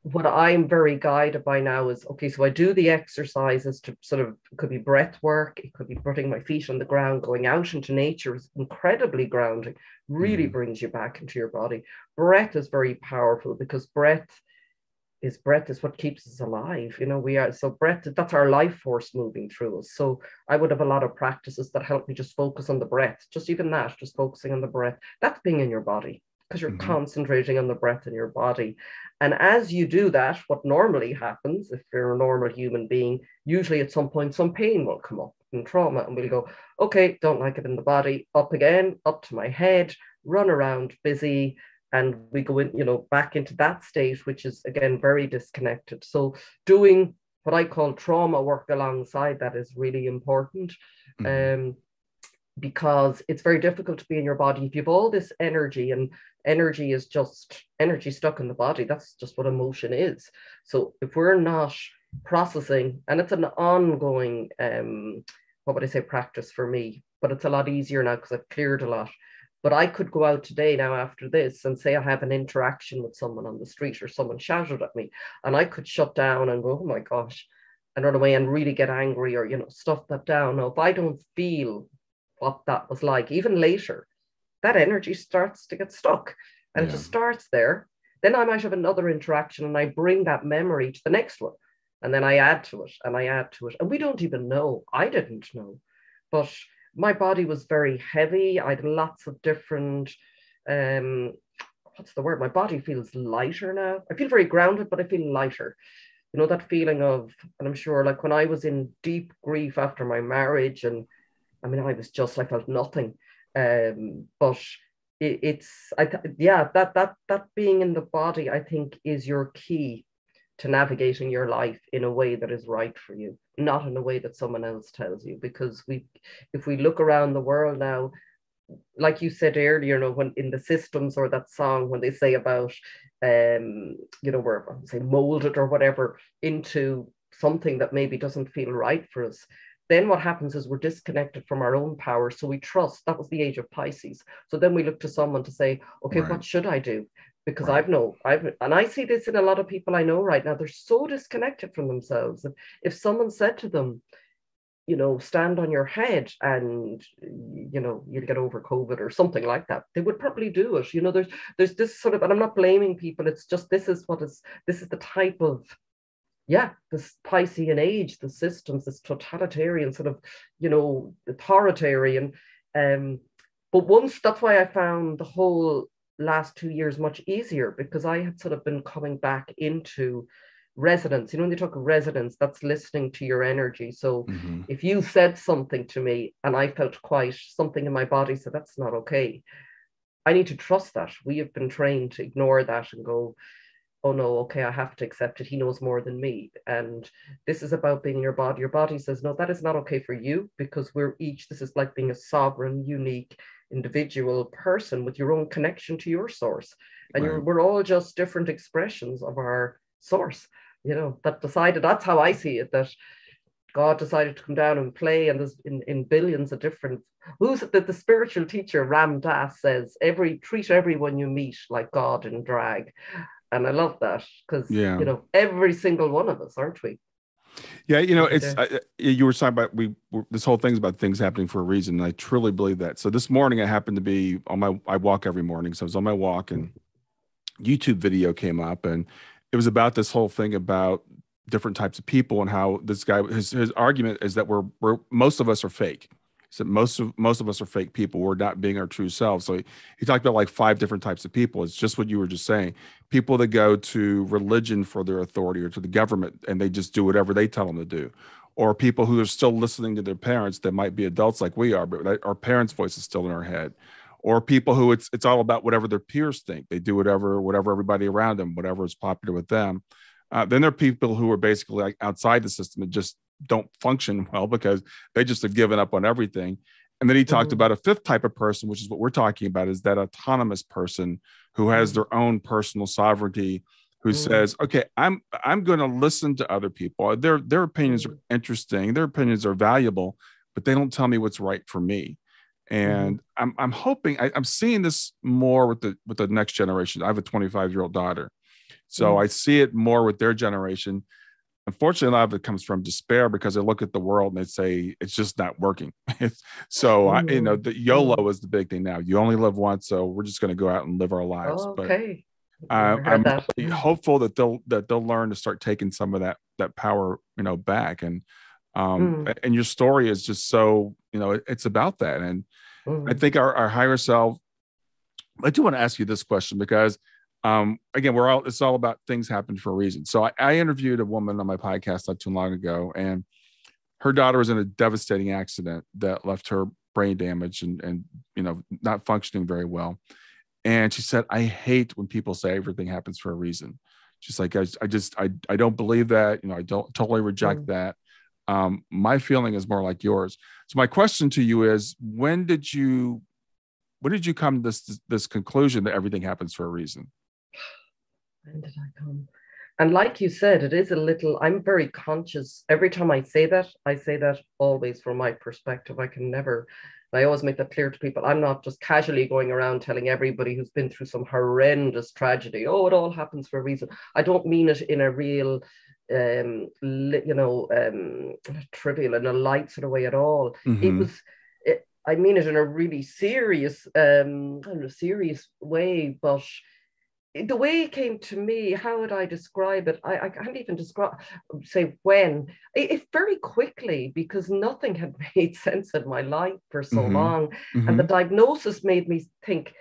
B: what I'm very guided by now is, okay, so I do the exercises to sort of, it could be breath work, it could be putting my feet on the ground, going out into nature is incredibly grounding, really brings you back into your body. Breath is very powerful, because breath is what keeps us alive. So breath, that's our life force moving through us. So I would have a lot of practices that help me just focus on the breath, just even that, just focusing on the breath. That's being in your body, because you're concentrating on the breath in your body. And as you do that, what normally happens, if you're a normal human being, usually at some point, some pain will come up and trauma, and we'll go, okay, don't like it in the body, up again, up to my head, run around busy. And we go in, back into that state, which is, again, very disconnected. So doing what I call trauma work alongside that is really important. Because it's very difficult to be in your body if you have all this energy, and energy is just energy stuck in the body. That's just what emotion is. So if we're not processing, and it's an ongoing, practice for me, but it's a lot easier now because I've cleared a lot. But I could go out today now after this and say I have an interaction with someone on the street, or someone shouted at me, and I could shut down and go, oh my gosh, and run away and really get angry, or, stuff that down. Now, if I don't feel what that was like, even later, that energy starts to get stuck, and it just starts there. Then I might have another interaction, and I bring that memory to the next one, and then I add to it, and I add to it. And we don't even know. I didn't know. But my body was very heavy. I had lots of different, what's the word? My body feels lighter now. I feel very grounded, but I feel lighter. That feeling of, and I'm sure, like when I was in deep grief after my marriage, and I mean, I felt nothing. But yeah, that being in the body, I think, is your key to navigating your life in a way that is right for you, not in a way that someone else tells you. Because if we look around the world now, like you said earlier, when in the systems, or that song, when they say about, we're say molded or whatever into something that maybe doesn't feel right for us, then what happens is we're disconnected from our own power. So we trust. That was the age of Pisces. So then we look to someone to say, okay,
A: Right.
B: what should I do? Because
A: Right.
B: and I see this in a lot of people I know right now. They're so disconnected from themselves. If someone said to them, stand on your head and, you'll get over COVID or something like that, they would probably do it. There's this sort of, and I'm not blaming people. It's just, this is the type of, this Piscean age, the systems, this totalitarian sort of, authoritarian. But that's why I found the whole last 2 years much easier, because I had sort of been coming back into resonance. When they talk of resonance, that's listening to your energy. So if you said something to me and I felt quite something in my body, so that's not okay, I need to trust that. We have been trained to ignore that and go, oh no, okay, I have to accept it. He knows more than me. And this is about being in your body. Your body says, no, that is not okay for you, because this is like being a sovereign, unique, individual person with your own connection to your source. And
A: Right.
B: we're all just different expressions of our source, that decided, that's how I see it, that God decided to come down and play, and there's in billions of different, the spiritual teacher Ram Dass says, treat everyone you meet like God in drag. And I love that, because, every single one of us, aren't we?
A: Yeah, it's you were talking about this whole thing's about things happening for a reason, and I truly believe that. So this morning I happened to be I walk every morning, so I was on my walk, and YouTube video came up, and it was about this whole thing about different types of people, and how this guy, his argument is that we're most of us are fake. So most of us are fake people. We're not being our true selves. So he talked about like 5 different types of people. It's just what you were just saying. People that go to religion for their authority, or to the government, and they just do whatever they tell them to do. Or people who are still listening to their parents, that might be adults like we are, but our parents' voice is still in our head. Or people who it's all about whatever their peers think. They do whatever everybody around them, whatever is popular with them. Then there are people who are basically like outside the system and just don't function well, because they just have given up on everything. And then he talked about a 5th type of person, which is what we're talking about, is that autonomous person who has their own personal sovereignty, who says, okay, I'm going to listen to other people. Their opinions are interesting. Their opinions are valuable, but they don't tell me what's right for me. And I'm hoping I'm seeing this more with the next generation. I have a 25-year-old daughter, so I see it more with their generation. Unfortunately, a lot of it comes from despair, because they look at the world and they say it's just not working. So the YOLO is the big thing now. You only live once, so we're just going to go out and live our lives.
B: Okay.
A: But I'm really hopeful that they'll learn to start taking some of that power, back. And your story is just so, it's about that. And I think our higher self. I do want to ask you this question, because again, it's all about things happen for a reason. So I interviewed a woman on my podcast not too long ago, and her daughter was in a devastating accident that left her brain damage and not functioning very well. And she said, I hate when people say everything happens for a reason. She's like, I don't believe that. I don't totally reject that. My feeling is more like yours. So my question to you is, when did you come to this conclusion that everything happens for a reason?
B: When did I come? And like you said, it is I'm very conscious. Every time I say that always from my perspective. I always make that clear to people. I'm not just casually going around telling everybody who's been through some horrendous tragedy, oh, it all happens for a reason. I don't mean it in a real, trivial and a light sort of way at all. I mean it in a really serious, serious way, but the way it came to me, how would I describe it? I can't even say when. It very quickly, because nothing had made sense in my life for so long. And the diagnosis made me think,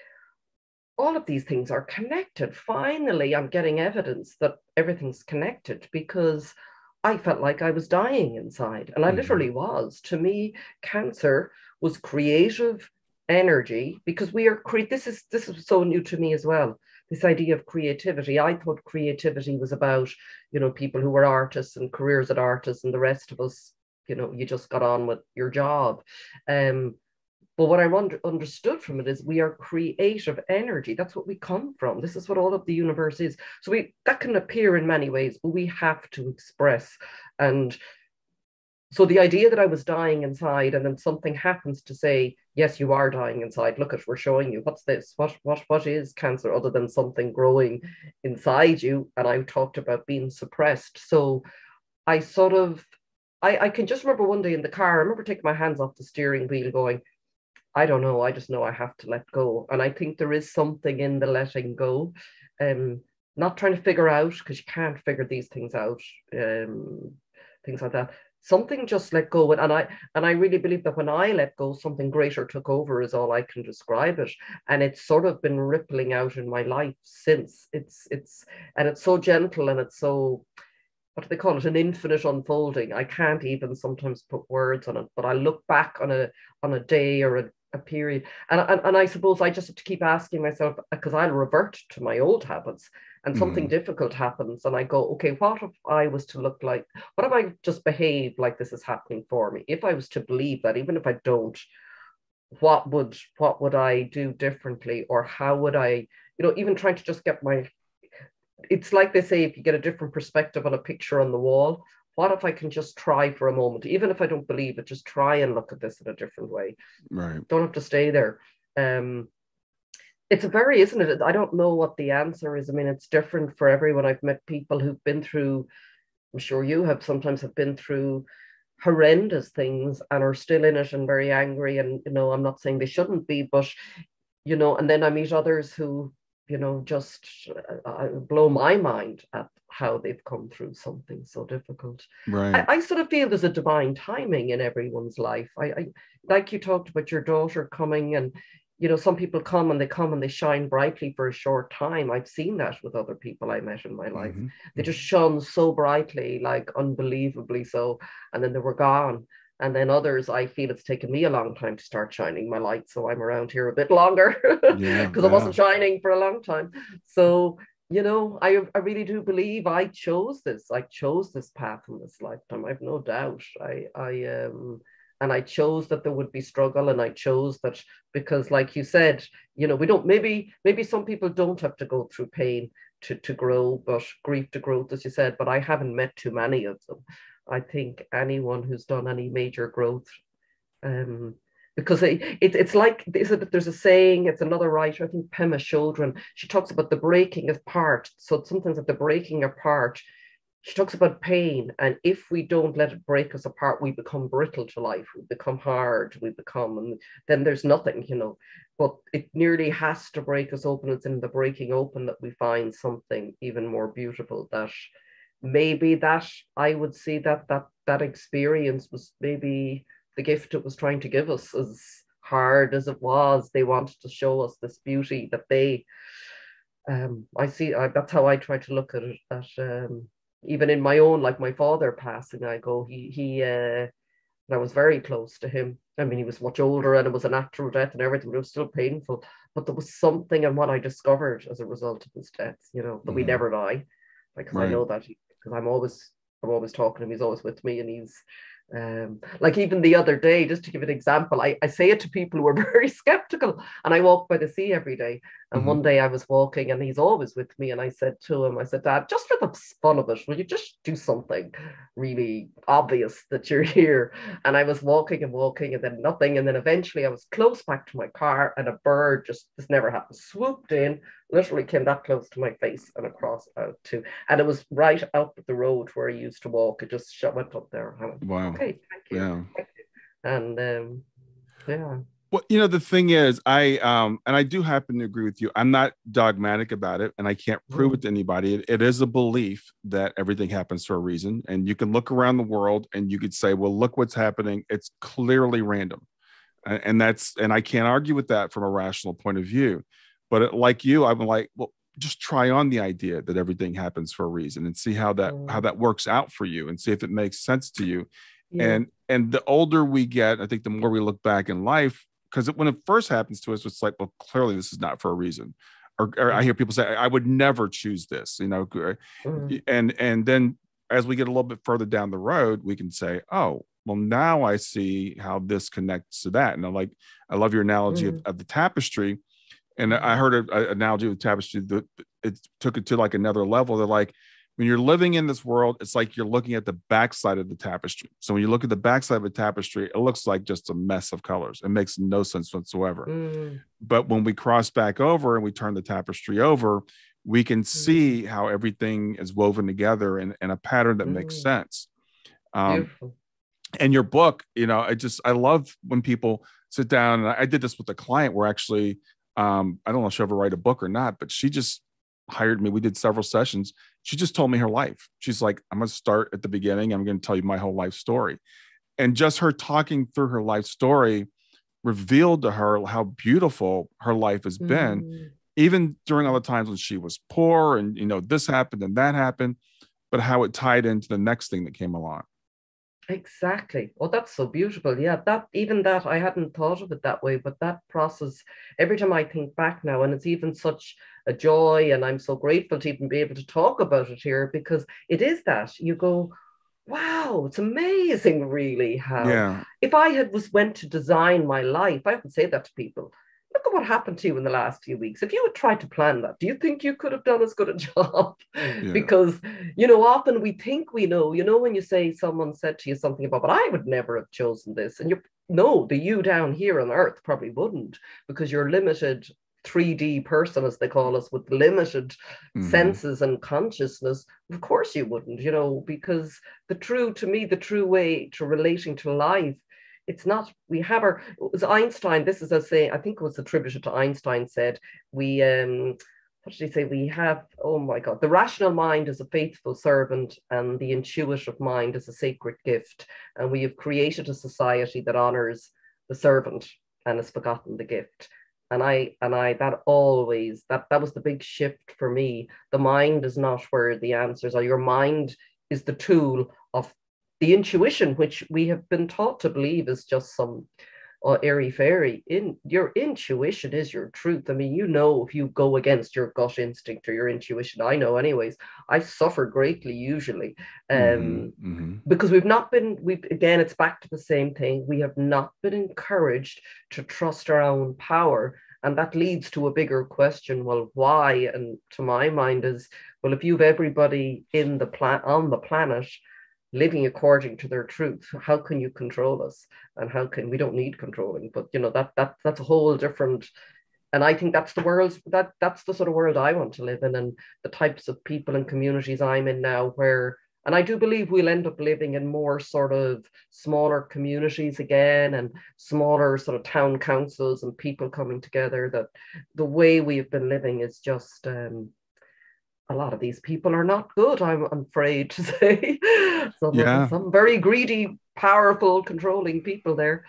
B: all of these things are connected. Finally, I'm getting evidence that everything's connected, because I felt like I was dying inside. And I literally was. To me, cancer was creative, energy, because we are this is so new to me as well, this idea of creativity. I thought creativity was about, you know, people who were artists and careers as artists, and the rest of us, you know, you just got on with your job. But what I understood from it is we are creative energy. That's what we come from. This is what all of the universe is. So that can appear in many ways, but we have to express. And so the idea that I was dying inside, and then something happens to say, yes, you are dying inside. Look at, we're showing you. What's this? What is cancer other than something growing inside you? And I talked about being suppressed. So I sort of, I can just remember one day in the car, I remember taking my hands off the steering wheel going, I don't know. I just know I have to let go. And I think there is something in the letting go. Not trying to figure out, because you can't figure these things out, things like that. Something just let go. And I really believe that when I let go, something greater took over, is all I can describe it. And it's sort of been rippling out in my life since. It's so gentle, and it's so, what do they call it, an infinite unfolding. I can't even sometimes put words on it, but I look back on a day or a period, and I suppose I just have to keep asking myself, because I'll revert to my old habits, and something difficult happens, and I go, okay, what if I was to look like, what if I just behave like this is happening for me? If I was to believe that, even if I don't, what would I do differently? Or how would I, you know, even trying to just get it's like they say, if you get a different perspective on a picture on the wall, what if I can just try for a moment, even if I don't believe it, just try and look at this in a different way.
A: Right.
B: Don't have to stay there. It's a very, isn't it? I don't know what the answer is. I mean, it's different for everyone. I've met people who've been through, I'm sure you have sometimes have been through horrendous things and are still in it and very angry. And, you know, I'm not saying they shouldn't be, but, you know, and then I meet others who, you know, just blow my mind at how they've come through something so difficult.
A: Right.
B: I sort of feel there's a divine timing in everyone's life. I like you talked about your daughter coming, and, you know, some people come and they shine brightly for a short time. I've seen that with other people I met in my life. They just shone so brightly, like unbelievably so, and then they were gone. And then others, I feel it's taken me a long time to start shining my light. So I'm around here a bit longer, because I wasn't shining for a long time. So, you know, I really do believe I chose this. I chose this path in this lifetime. I've no doubt. And I chose that there would be struggle, and I chose that because, like you said, you know, we don't, maybe some people don't have to go through pain to grow, but grief to growth, as you said, but I haven't met too many of them. I think anyone who's done any major growth, because it's like, there's a saying, it's another writer, I think Pema Chodron, she talks about the breaking apart. So sometimes at the breaking apart, she talks about pain, and if we don't let it break us apart, we become brittle to life, we become hard, and then there's nothing, you know. But it nearly has to break us open. It's in the breaking open that we find something even more beautiful. That maybe that I would see that experience was maybe the gift it was trying to give us. As hard as it was, they wanted to show us this beauty that they, I see, that's how I try to look at it. Even in my own, like my father passing, I go, I was very close to him. I mean, he was much older, and it was a natural death and everything, but it was still painful. But there was something in what I discovered as a result of his death, you know, that we never die. Because I know that, because I'm always talking to him. He's always with me, and he's like, even the other day, just to give an example, I say it to people who are very skeptical, and I walk by the sea every day. And one day I was walking, and he's always with me, and I said to him, I said, Dad, just for the fun of it, will you just do something really obvious that you're here? And I was walking, and then nothing, and then eventually I was close back to my car, and a bird, just, this never happened, swooped in, literally came that close to my face and across out too, and it was right up the road where I used to walk. It just went up there.
A: Wow.
B: Okay, thank you.
A: Yeah.
B: Thank you. And yeah.
A: Well, you know, the thing is, and I do happen to agree with you. I'm not dogmatic about it, and I can't prove it to anybody. It is a belief that everything happens for a reason. And you can look around the world and you could say, well, look what's happening. It's clearly random. And I can't argue with that from a rational point of view. But like you, I'm like, well, just try on the idea that everything happens for a reason and see how that works out for you, and see if it makes sense to you. Yeah. And the older we get, I think the more we look back in life, because when it first happens to us, it's like, well, clearly this is not for a reason. Or I hear people say, I would never choose this, you know, and then as we get a little bit further down the road, we can say, oh, well, now I see how this connects to that. And I love your analogy of the tapestry. And I heard an analogy with tapestry that it took it to like another level. They're like, when you're living in this world, it's like you're looking at the backside of the tapestry. So when you look at the backside of a tapestry, it looks like just a mess of colors. It makes no sense whatsoever. But when we cross back over and we turn the tapestry over, we can see how everything is woven together in a pattern that makes sense.
B: Beautiful.
A: And your book, you know, I love when people sit down, and I did this with a client where actually, I don't know if she'll ever write a book or not, but she just hired me. We did several sessions. She just told me her life. She's like, I'm going to start at the beginning. I'm going to tell you my whole life story. And just her talking through her life story revealed to her how beautiful her life has been, even during all the times when she was poor and, you know, this happened and that happened, but how it tied into the next thing that came along.
B: Exactly. Oh, that's so beautiful. Yeah, that I hadn't thought of it that way, but that process, every time I think back now, and it's even such a joy, and I'm so grateful to even be able to talk about it here, because it is that you go, wow, it's amazing, really, how if I went to design my life, I often say that to people. Look at what happened to you in the last few weeks. If you had tried to plan that, do you think you could have done as good a job? Because, you know, often we think we know, when you say someone said to you something about, but I would never have chosen this. And the you down here on earth probably wouldn't, because you're limited 3D person, as they call us, with limited senses and consciousness. Of course you wouldn't, because the true way to relating to life, it's not, it was Einstein, this is a saying, I think it was attributed to Einstein, said, what did he say? We have, oh my God, the rational mind is a faithful servant and the intuitive mind is a sacred gift. And we have created a society that honors the servant and has forgotten the gift. And that was the big shift for me. The mind is not where the answers are. Your mind is the tool of the intuition, which we have been taught to believe is just some airy fairy. Your intuition is your truth. I mean, if you go against your gut instinct or your intuition, I know anyways, I suffer greatly usually, because again, it's back to the same thing. We have not been encouraged to trust our own power. And that leads to a bigger question. Well, why? And to my mind is, well, if you've everybody on the planet living according to their truth, how can you control us? And we don't need controlling, but that's a whole different, and I think that's that's the sort of world I want to live in, and the types of people and communities I'm in now, and I do believe we'll end up living in more sort of smaller communities again, and smaller sort of town councils and people coming together. That the way we've been living is just, a lot of these people are not good, I'm afraid to say. Some very greedy, powerful, controlling people there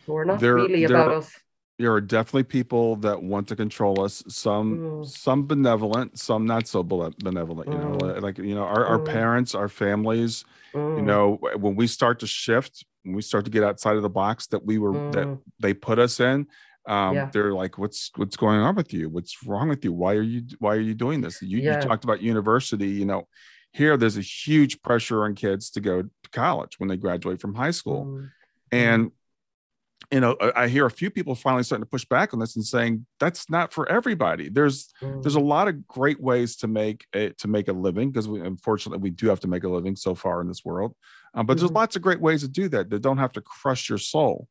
B: who are not really about us.
A: There are definitely people that want to control us. Some benevolent, some not so benevolent. Our parents, our families. When we start to shift, when we start to get outside of the box that they put us in. They're like, what's going on with you? What's wrong with you? Why are you doing this? You talked about university, here there's a huge pressure on kids to go to college when they graduate from high school. And, I hear a few people finally starting to push back on this and saying that's not for everybody. There's a lot of great ways to make a living, because unfortunately we do have to make a living so far in this world. But there's lots of great ways to do that don't have to crush your soul.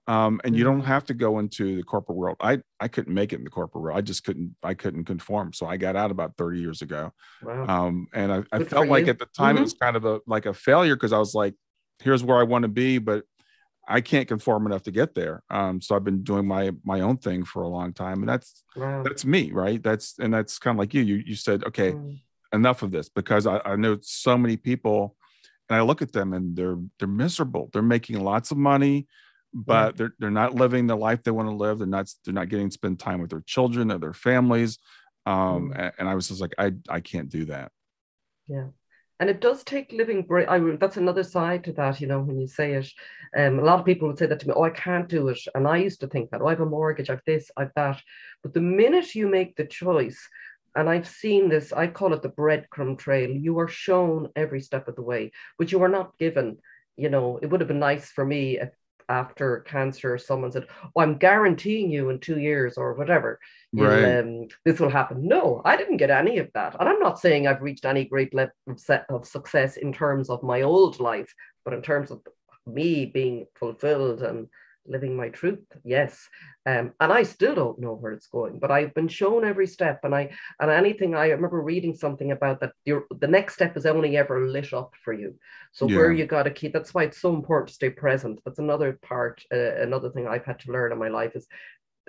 A: And you don't have to go into the corporate world. I couldn't make it in the corporate world. I couldn't conform. So I got out about 30 years ago.
B: Wow.
A: And I felt like at the time it was kind of a failure, because I was like, here's where I want to be, but I can't conform enough to get there. So I've been doing my own thing for a long time. And that's me, right? That's kind of like you said, okay, enough of this, because I know so many people, and I look at them and they're miserable. They're making lots of money, but they're not living the life they want to live. They're not getting to spend time with their children or their families. And I was just like, I can't do that.
B: Yeah. And it does take living great. That's another side to that, when you say it. A lot of people would say that to me, oh, I can't do it. And I used to think that, oh, I have a mortgage, I have this, I have that. But the minute you make the choice, and I've seen this, I call it the breadcrumb trail, you are shown every step of the way, but you are not given. It would have been nice for me if after cancer, someone said, oh, I'm guaranteeing you in 2 years or whatever,
A: Right.
B: this will happen. No, I didn't get any of that. And I'm not saying I've reached any great level of success in terms of my old life, but in terms of me being fulfilled and living my truth, yes. And I still don't know where it's going, but I've been shown every step. And anything, I remember reading something about that the next step is only ever lit up for you. So where
A: Yeah.
B: you got to keep, that's why it's so important to stay present. That's another part, another thing I've had to learn in my life is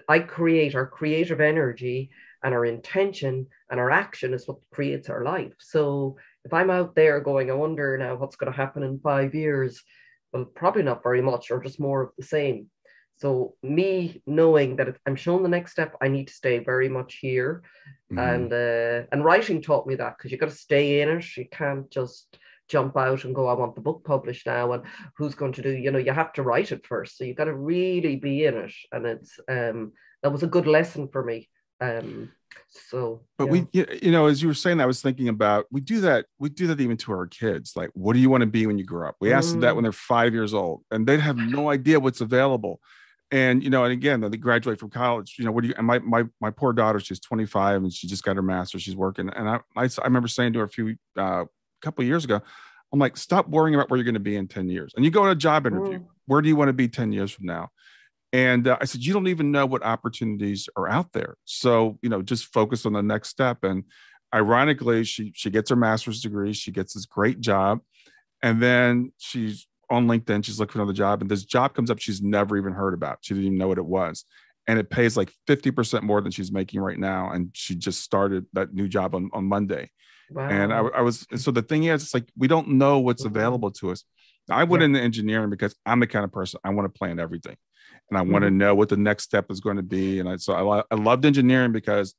B: I create our creative energy, and our intention and our action is what creates our life. So if I'm out there going, I wonder now what's going to happen in 5 years, well, probably not very much, or just more of the same. So me knowing that if I'm shown the next step, I need to stay very much here.
A: Mhm.
B: And writing taught me that, because you got to stay in it. You can't just jump out and go, I want the book published now, and who's going to do, you have to write it first. So you got to really be in it. And it's that was a good lesson for me. So
A: But
B: yeah.
A: as you were saying, I was thinking about we do that even to our kids. Like, what do you want to be when you grow up? We ask them that when
B: Mm,
A: they're 5 years old, and they have no idea what's available. And again, they graduate from college. What do you? And my poor daughter, she's 25 and she just got her master's. She's working, and I remember saying to her couple of years ago, I'm like, stop worrying about where you're going to be in 10 years. And you go to a job interview.
B: mm,
A: Where do you want to be 10 years from now? And I said, you don't even know what opportunities are out there. So, just focus on the next step. And ironically, she gets her master's degree. She gets this great job. And then she's on LinkedIn. She's looking for another job. And this job comes up she's never even heard about. She didn't even know what it was. And it pays like 50% more than she's making right now. And she just started that new job on Monday. And
B: wow.
A: so the thing is, it's like, we don't know what's
B: Mm,
A: available to us. I went
B: yeah.
A: into engineering because I'm the kind of person, I want to plan everything and I want to
B: Mm,
A: know what the next step is going to be. And I loved engineering because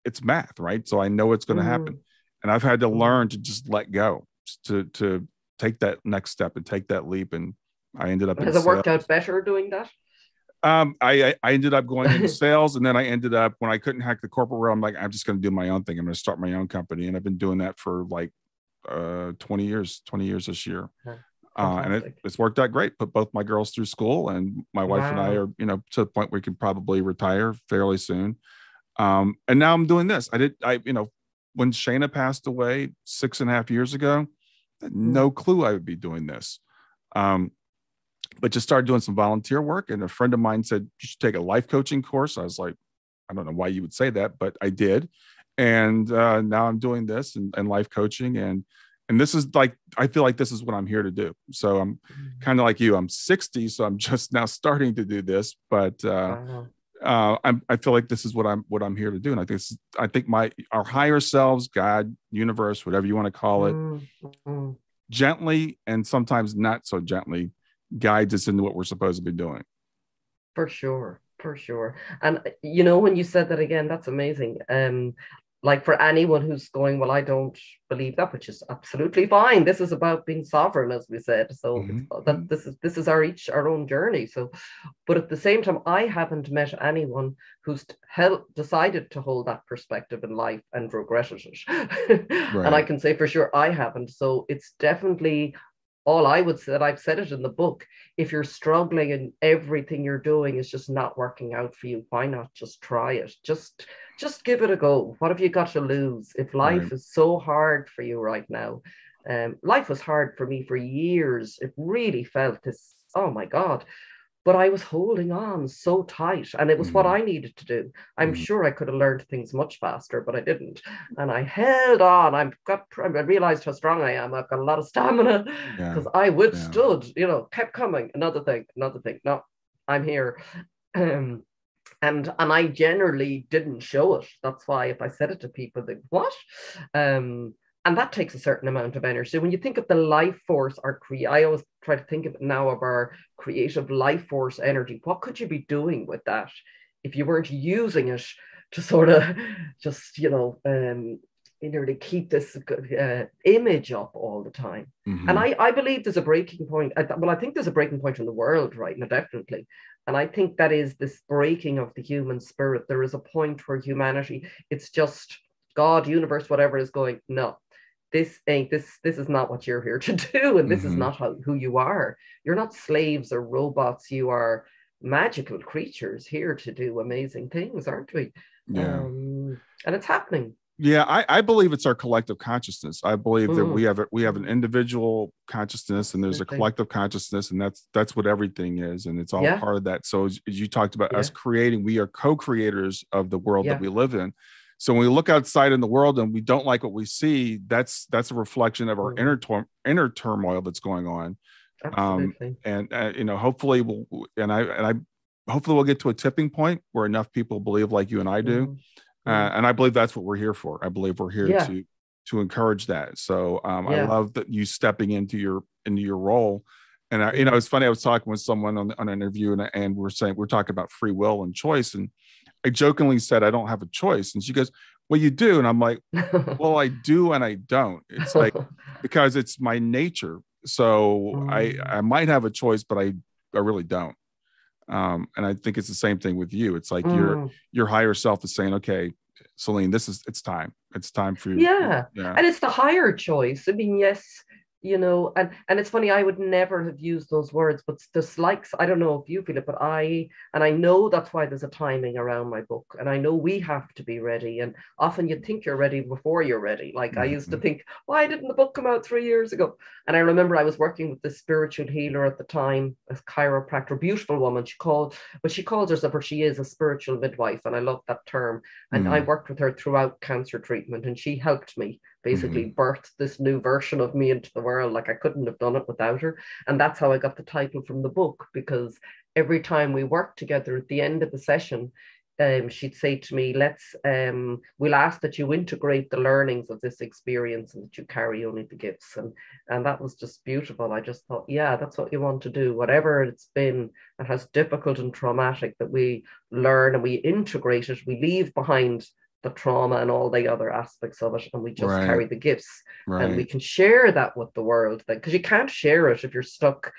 A: it's math, right? So I know it's going to happen.
B: mm,
A: And I've had to learn
B: mm.
A: to just let go, to take that next step and take that leap. And I ended up in
B: Has it worked
A: sales.
B: out better doing that?
A: I ended up going into sales, and then I ended up, when I couldn't hack the corporate world, I'm like, I'm just going to do my own thing. I'm going to start my own company, and I've been doing that for like 20 years this year.
B: Yeah,
A: And
B: fantastic.
A: it's worked out great. Put both my girls through school, and my wife and I
B: Wow.
A: are, to the point where we can probably retire fairly soon. And now I'm doing this. When Shayna passed away 6.5 years ago, I had
B: Mm,
A: no clue I would be doing this. Um, but just started doing some volunteer work. And a friend of mine said, you should take a life coaching course. I was like, I don't know why you would say that, but I did. And now I'm doing this and life coaching. And this is like, I feel like this is what I'm here to do. So I'm
B: mm.
A: kind of like you. I'm 60, so I'm just now starting to do this. But
B: Wow.
A: I feel like this is what I'm here to do. And I think our higher selves, God, universe, whatever you want to call it,
B: Mm, mm.
A: gently and sometimes not so gently guides us into what we're supposed to be doing.
B: For sure, for sure. And when you said that again, that's amazing. Like for anyone who's going, well, I don't believe that, which is absolutely fine. This is about being sovereign, as we said. So it's that
A: Mm-hmm.
B: this is our own journey. So, but at the same time, I haven't met anyone who's decided to hold that perspective in life and regretted it. And I
A: Right.
B: can say for sure I haven't. So it's definitely all I would say, that I've said it in the book. If you're struggling and everything you're doing is just not working out for you, why not just try it? Just give it a go. What have you got to lose? If
A: Right.
B: life is so hard for you right now, life was hard for me for years. It really felt this, oh my God, but I was holding on so tight, and it was what
A: Mm-hmm.
B: I needed to do. I'm
A: Mm-hmm.
B: sure I could have learned things much faster, but I didn't. And I held on. I realized how strong I am. I've got a lot of stamina,
A: Yeah.
B: because I
A: Yeah.
B: withstood, kept coming. Another thing, another thing. No, I'm here. Um, and I generally didn't show it. That's why if I said it to people, they what? Um, and that takes a certain amount of energy. So when you think of the life force, I always try to think of it now of our creative life force energy. What could you be doing with that if you weren't using it to sort of just to keep this image up all the time.
A: Mm-hmm.
B: And I believe there's a breaking point. Well, I think there's a breaking point in the world right now, definitely. And I think that is this breaking of the human spirit. There is a point where humanity, it's just God, universe, whatever is going, no, this is not what you're here to do. And this is not who you are. You're not slaves or robots. You are magical creatures here to do amazing things, aren't we?
A: Yeah.
B: And it's happening.
A: Yeah, I believe it's our collective consciousness. I believe that we have an individual consciousness and there's a collective consciousness, and that's what everything is, and it's all part of that. So as you talked about us creating, we are co-creators of the world that we live in. So when we look outside in the world and we don't like what we see, that's a reflection of our inner turmoil that's going on.
B: Absolutely.
A: Hopefully hopefully we'll get to a tipping point where enough people believe like you and I do. And I believe that's what we're here for. I believe we're here to encourage that. So I love that you stepping into your role. And it's funny. I was talking with someone on an interview, and we're talking about free will and choice. And I jokingly said, I don't have a choice. And she goes, well, you do. And I'm like, well, I do and I don't. It's like, because it's my nature. So I might have a choice, but I really don't. And I think it's the same thing with you. It's like your higher self is saying, okay, Celine, it's time for you.
B: Yeah. And it's the higher choice. I mean, yes, and it's funny, I would never have used those words, but there's like, I don't know if you feel it, but I know that's why there's a timing around my book. And I know we have to be ready. And often you think you're ready before you're ready. Like I used to think, why didn't the book come out 3 years ago? And I remember I was working with this spiritual healer at the time, a chiropractor, beautiful woman. She calls herself, or she is a spiritual midwife. And I love that term. And I worked with her throughout cancer treatment, and she helped me basically birth this new version of me into the world. Like I couldn't have done it without her. And that's how I got the title from the book, because every time we worked together at the end of the session, she'd say to me, we'll ask that you integrate the learnings of this experience and that you carry only the gifts. And that was just beautiful. I just thought, yeah, that's what you want to do. Whatever it's been that has difficult and traumatic, that we learn and we integrate it, we leave behind the trauma and all the other aspects of it, and we just carry the gifts, and we can share that with the world. Because you can't share it if you're stuck.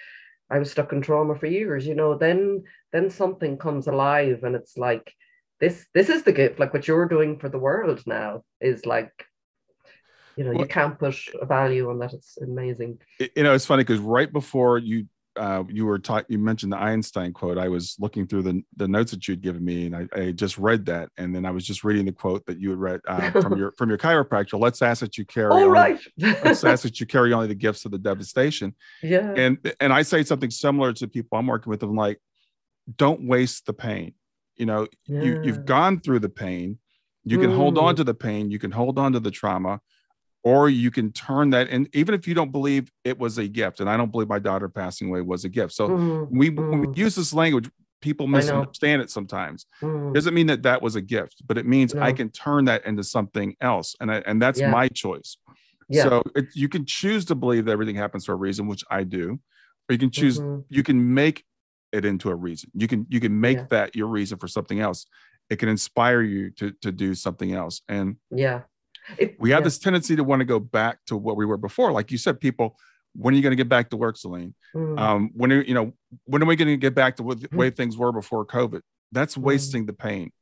B: I was stuck in trauma for years, then something comes alive, and it's like, this is the gift. Like what you're doing for the world now is like, you can't put a value on that. It's amazing.
A: It's funny because right before you mentioned the Einstein quote. I was looking through the notes that you'd given me, and I just read that, and then I was just reading the quote that you had read from your chiropractor. Let's ask that you carry. Let's ask that you carry only the gifts of the devastation.
B: Yeah.
A: And I say something similar to people I'm working with. I'm like, don't waste the pain. You've gone through the pain. You can hold on to the pain. You can hold on to the trauma. Or you can turn that, and even if you don't believe it was a gift, and I don't believe my daughter passing away was a gift. So when we use this language, people misunderstand it sometimes. Doesn't mean that was a gift, but it means I can turn that into something else, and that's my choice. Yeah. So you can choose to believe that everything happens for a reason, which I do, or you can choose. You can make it into a reason. You can make that your reason for something else. It can inspire you to do something else, and we have this tendency to want to go back to what we were before. Like you said, people, when are you going to get back to work, Celine? When are we going to get back to the way things were before COVID? That's wasting the pain.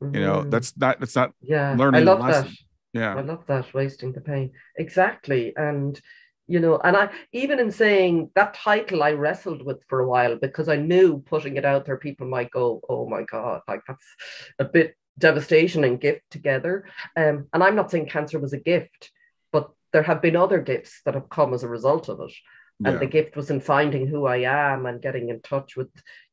A: That's not learning.
B: I love
A: a lesson.
B: That. Yeah. I love that, wasting the pain. Exactly. And, and I, even in saying that title, I wrestled with for a while, because I knew putting it out there, people might go, oh my God, like that's a bit devastation and gift together. And I'm not saying cancer was a gift, but there have been other gifts that have come as a result of it. And the gift was in finding who I am and getting in touch with,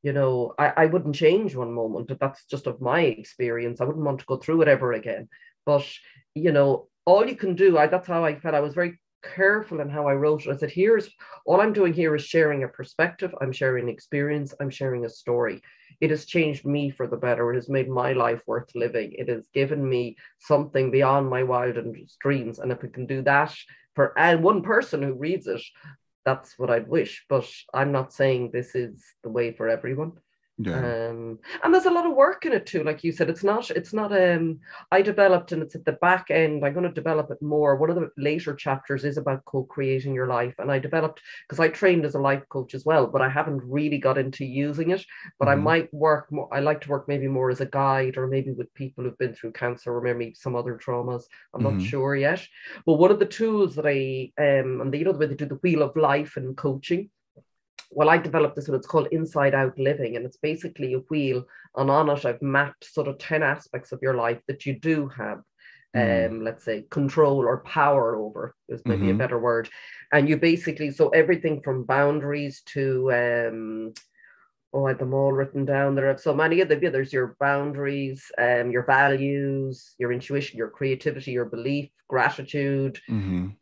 B: I wouldn't change one moment, but that's just of my experience. I wouldn't want to go through it ever again. But, all you can do, that's how I felt. I was very careful in how I wrote it. I said, all I'm doing here is sharing a perspective. I'm sharing an experience. I'm sharing a story. It has changed me for the better. It has made my life worth living. It has given me something beyond my wildest dreams. And if it can do that for one person who reads it, that's what I'd wish. But I'm not saying this is the way for everyone.
A: Yeah.
B: And there's a lot of work in it too. Like you said, it's not, I developed, and it's at the back end. I'm going to develop it more. One of the later chapters is about co-creating your life. And I developed, because I trained as a life coach as well, but I haven't really got into using it. But I might work more, I like to work maybe more as a guide, or maybe with people who've been through cancer, or maybe some other traumas. I'm not sure yet. But one of the tools that and the, you know, the way they do the wheel of life and coaching, well, I developed this one. It's called Inside Out Living, and it's basically a wheel, and on it I've mapped sort of 10 aspects of your life that you do have, let's say, control or power over, is maybe a better word. And you basically, so everything from boundaries to I have them all written down. There are so many of them. There's your boundaries, your values, your intuition, your creativity, your belief, gratitude,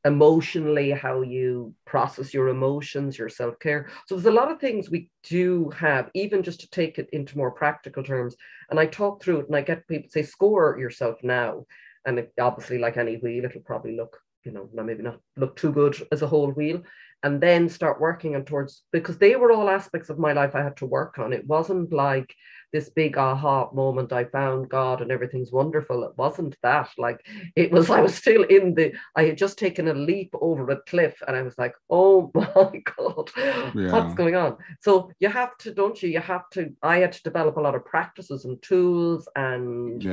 B: emotionally, how you process your emotions, your self-care. So there's a lot of things we do have, even just to take it into more practical terms. And I talk through it, and I get people to say, score yourself now. And it, obviously, like any wheel, it'll probably look, you know, maybe not look too good as a whole wheel. And then start working on towards, because they were all aspects of my life I had to work on. It wasn't like this big aha moment, I found God and everything's wonderful. It wasn't that. Like, it was, I was still I had just taken a leap over a cliff, and I was like, oh my God, what's going on? So you have to, don't you? I had to develop a lot of practices and tools, and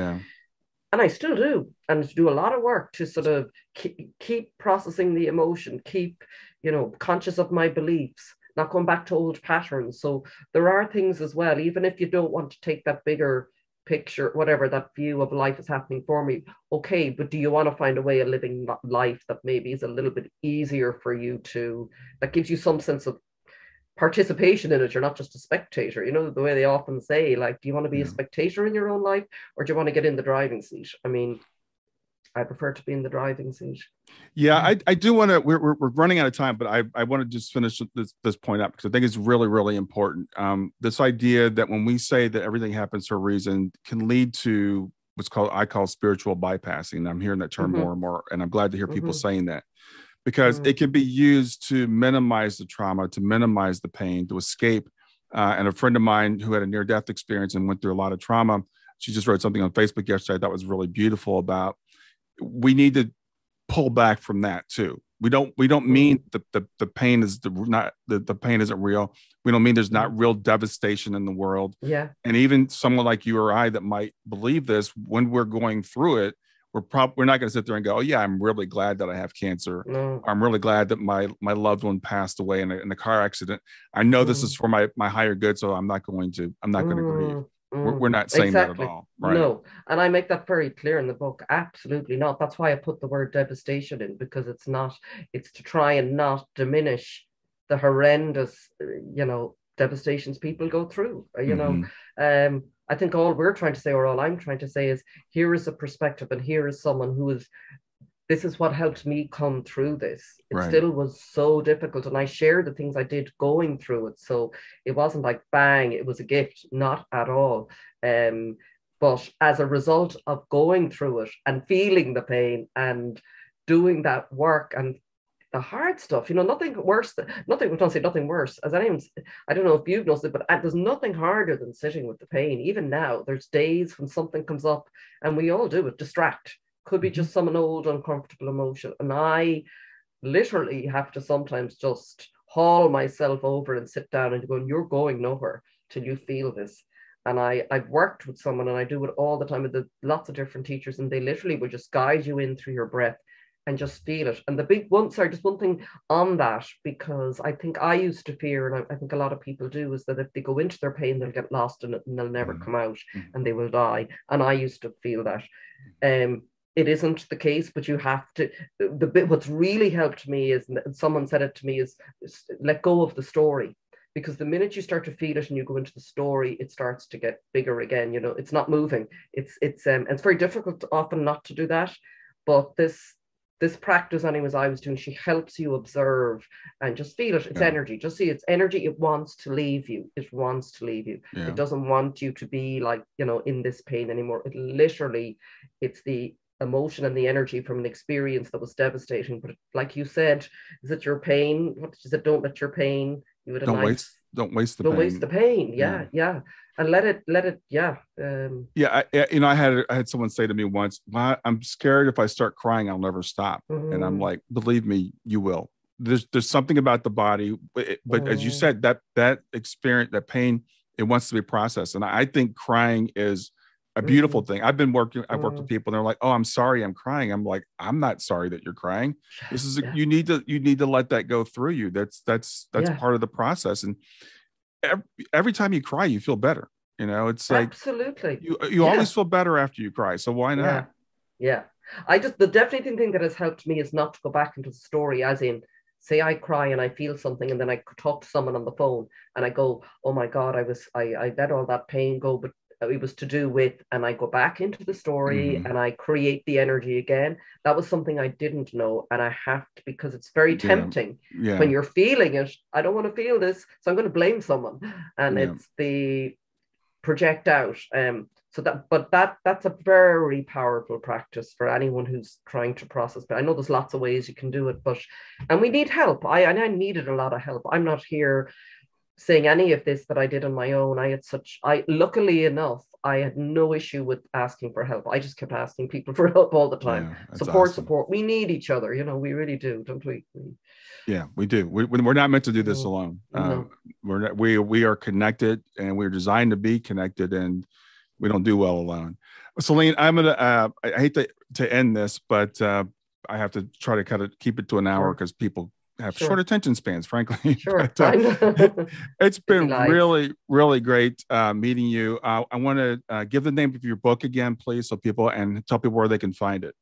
B: I still do, and do a lot of work to sort of keep processing the emotion, keep, you know, conscious of my beliefs, not going back to old patterns. So there are things as well, even if you don't want to take that bigger picture, whatever that view of life is happening for me. Okay, but do you want to find a way of living life that maybe is a little bit easier for you to, that gives you some sense of participation in it? You're not just a spectator, you know, the way they often say, like, do you want to be a spectator in your own life, or do you want to get in the driving seat? I mean, I prefer to be in the driving seat.
A: Yeah, I do want to, we're running out of time, but I want to just finish this point up, because I think it's really, really important. This idea that when we say that everything happens for a reason can lead to I call spiritual bypassing. I'm hearing that term more and more, and I'm glad to hear people saying that, because it can be used to minimize the trauma, to minimize the pain, to escape. And a friend of mine who had a near-death experience and went through a lot of trauma, she just wrote something on Facebook yesterday I thought was really beautiful about, we need to pull back from that too. We don't mean the pain is the pain isn't real. We don't mean there's not real devastation in the world.
B: Yeah.
A: And even someone like you or I that might believe this, when we're going through it, we're not going to sit there and go, oh yeah, I'm really glad that I have cancer.
B: No.
A: I'm really glad that my loved one passed away in a car accident. I know this is for my higher good, so I'm not going to grieve. We're not saying that at all. Right.
B: No. And I make that very clear in the book. Absolutely not. That's why I put the word devastation in, because it's to try and not diminish the horrendous, you know, devastations people go through, you know. I think all we're trying to say, or all I'm trying to say, is here is a perspective, and here is someone who is, this is what helped me come through this. It still was so difficult, and I shared the things I did going through it. So it wasn't like bang, it was a gift, not at all. But as a result of going through it and feeling the pain and doing that work and the hard stuff, you know, nothing worse, we don't say nothing worse, as anyone's, I don't know if you've noticed it, but there's nothing harder than sitting with the pain. Even now, there's days when something comes up, and we all do it, distract. Could be just some old uncomfortable emotion. And I literally have to sometimes just haul myself over and sit down and go, you're going nowhere till you feel this. And I've worked with someone, and I do it all the time with lots of different teachers, and they literally will just guide you in through your breath and just feel it. And the big one, just one thing on that, because I think I used to fear, and I think a lot of people do, is that if they go into their pain, they'll get lost in it and they'll never come out, and they will die. And I used to feel that. It isn't the case, but you have to, what's really helped me is, and someone said it to me, is let go of the story. Because the minute you start to feel it and you go into the story, it starts to get bigger again. You know, it's not moving. It's very difficult often not to do that. But this practice, anyways, I was doing, she helps you observe and just feel it. It's energy. Just see, it's energy. It wants to leave you. It wants to leave you. It doesn't want you to be like, you know, in this pain anymore. It literally, it's the emotion and the energy from an experience that was devastating. But like you said, is it your pain? What is it? Don't let your pain, you would
A: don't waste don't waste the
B: Don't
A: pain.
B: waste the pain. Yeah, yeah. And let it, yeah.
A: Yeah, I had someone say to me once, well, I'm scared if I start crying, I'll never stop. And I'm like, believe me, you will. There's something about the body, but as you said, that experience, that pain, it wants to be processed. And I think crying is a beautiful thing. I've worked with people and they're like, oh, I'm sorry, I'm crying. I'm like, I'm not sorry that you're crying. This is you need to let that go through you. That's part of the process. And every time you cry, you feel better. You know, it's like
B: absolutely
A: you always feel better after you cry. So why not?
B: Yeah. The definitely thing that has helped me is not to go back into the story, as in, say I cry and I feel something, and then I talk to someone on the phone and I go, oh my God, I let all that pain go, but it was to do with, and I go back into the story and I create the energy again. That was something I didn't know. And I have to, because it's very tempting when you're feeling it. I don't want to feel this, so I'm going to blame someone. And it's the project out. That's a very powerful practice for anyone who's trying to process. But I know there's lots of ways you can do it, and we need help. I needed a lot of help. I'm not here saying any of this that I did on my own. Luckily enough, I had no issue with asking for help. I just kept asking people for help all the time. Support. We need each other. We really do, don't we?
A: Yeah, we do. We're not meant to do this alone. No. We are connected, and we're designed to be connected, and we don't do well alone. Celine, I'm gonna. I hate to end this, but I have to try to keep it to an hour because people have short attention spans, frankly.
B: Sure.
A: But, it's been really, really great meeting you. I want to give the name of your book again, please, so people, and tell people where they can find it.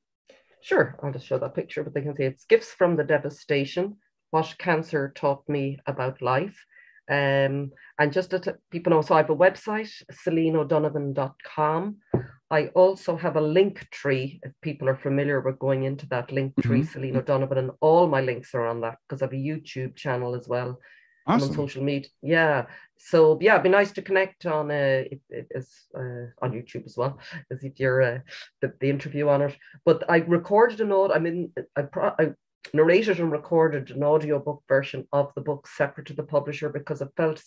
B: Sure. I'll just show that picture, but they can see it's Gifts from the Devastation, What Cancer Taught Me About Life. And just to people know, so I have a website, CelineO'Donovan.com. I also have a link tree, if people are familiar with going into that link tree, Celine O'Donovan, and all my links are on that because I have a YouTube channel as well.
A: Awesome.
B: And on social media. Yeah. So it'd be nice to connect on on YouTube as well, as if you're the interview on it. But I recorded I narrated and recorded an audiobook version of the book separate to the publisher because I felt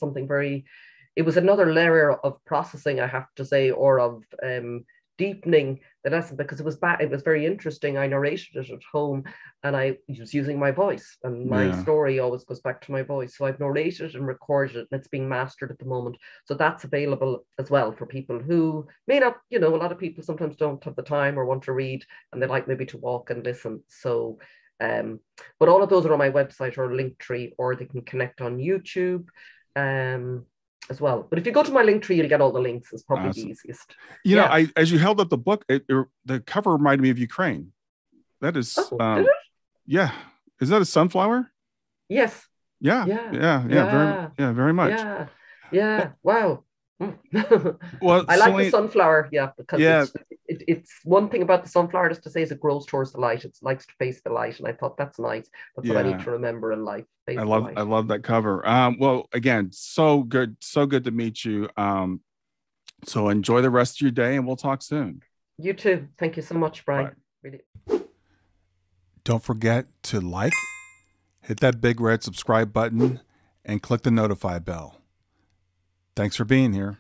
B: it was another layer of processing, I have to say, or of deepening the lesson, because it was very interesting. I narrated it at home and I was using my voice, and my story always goes back to my voice. So I've narrated and recorded it, and it's being mastered at the moment. So that's available as well for people who may not, a lot of people sometimes don't have the time or want to read, and they like maybe to walk and listen. So but all of those are on my website or Linktree, or they can connect on YouTube as well. But if you go to my Linktree, you'll get all the links. It's probably the easiest.
A: As you held up the book, the cover reminded me of Ukraine. That is,
B: did it?
A: Yeah. Is that a sunflower?
B: Yes.
A: Yeah. Very much.
B: Yeah. Wow.
A: Well,
B: I like the sunflower, because it's one thing about the sunflower, just to say, is it grows towards the light. It likes to face the light, and I thought that's nice. That's what I need to remember in life. I
A: love that cover. Well, again, so good to meet you. So enjoy the rest of your day, and we'll talk soon.
B: You too. Thank you so much, Brian. Really.
A: Don't forget to hit that big red subscribe button, and click the notify bell. Thanks for being here.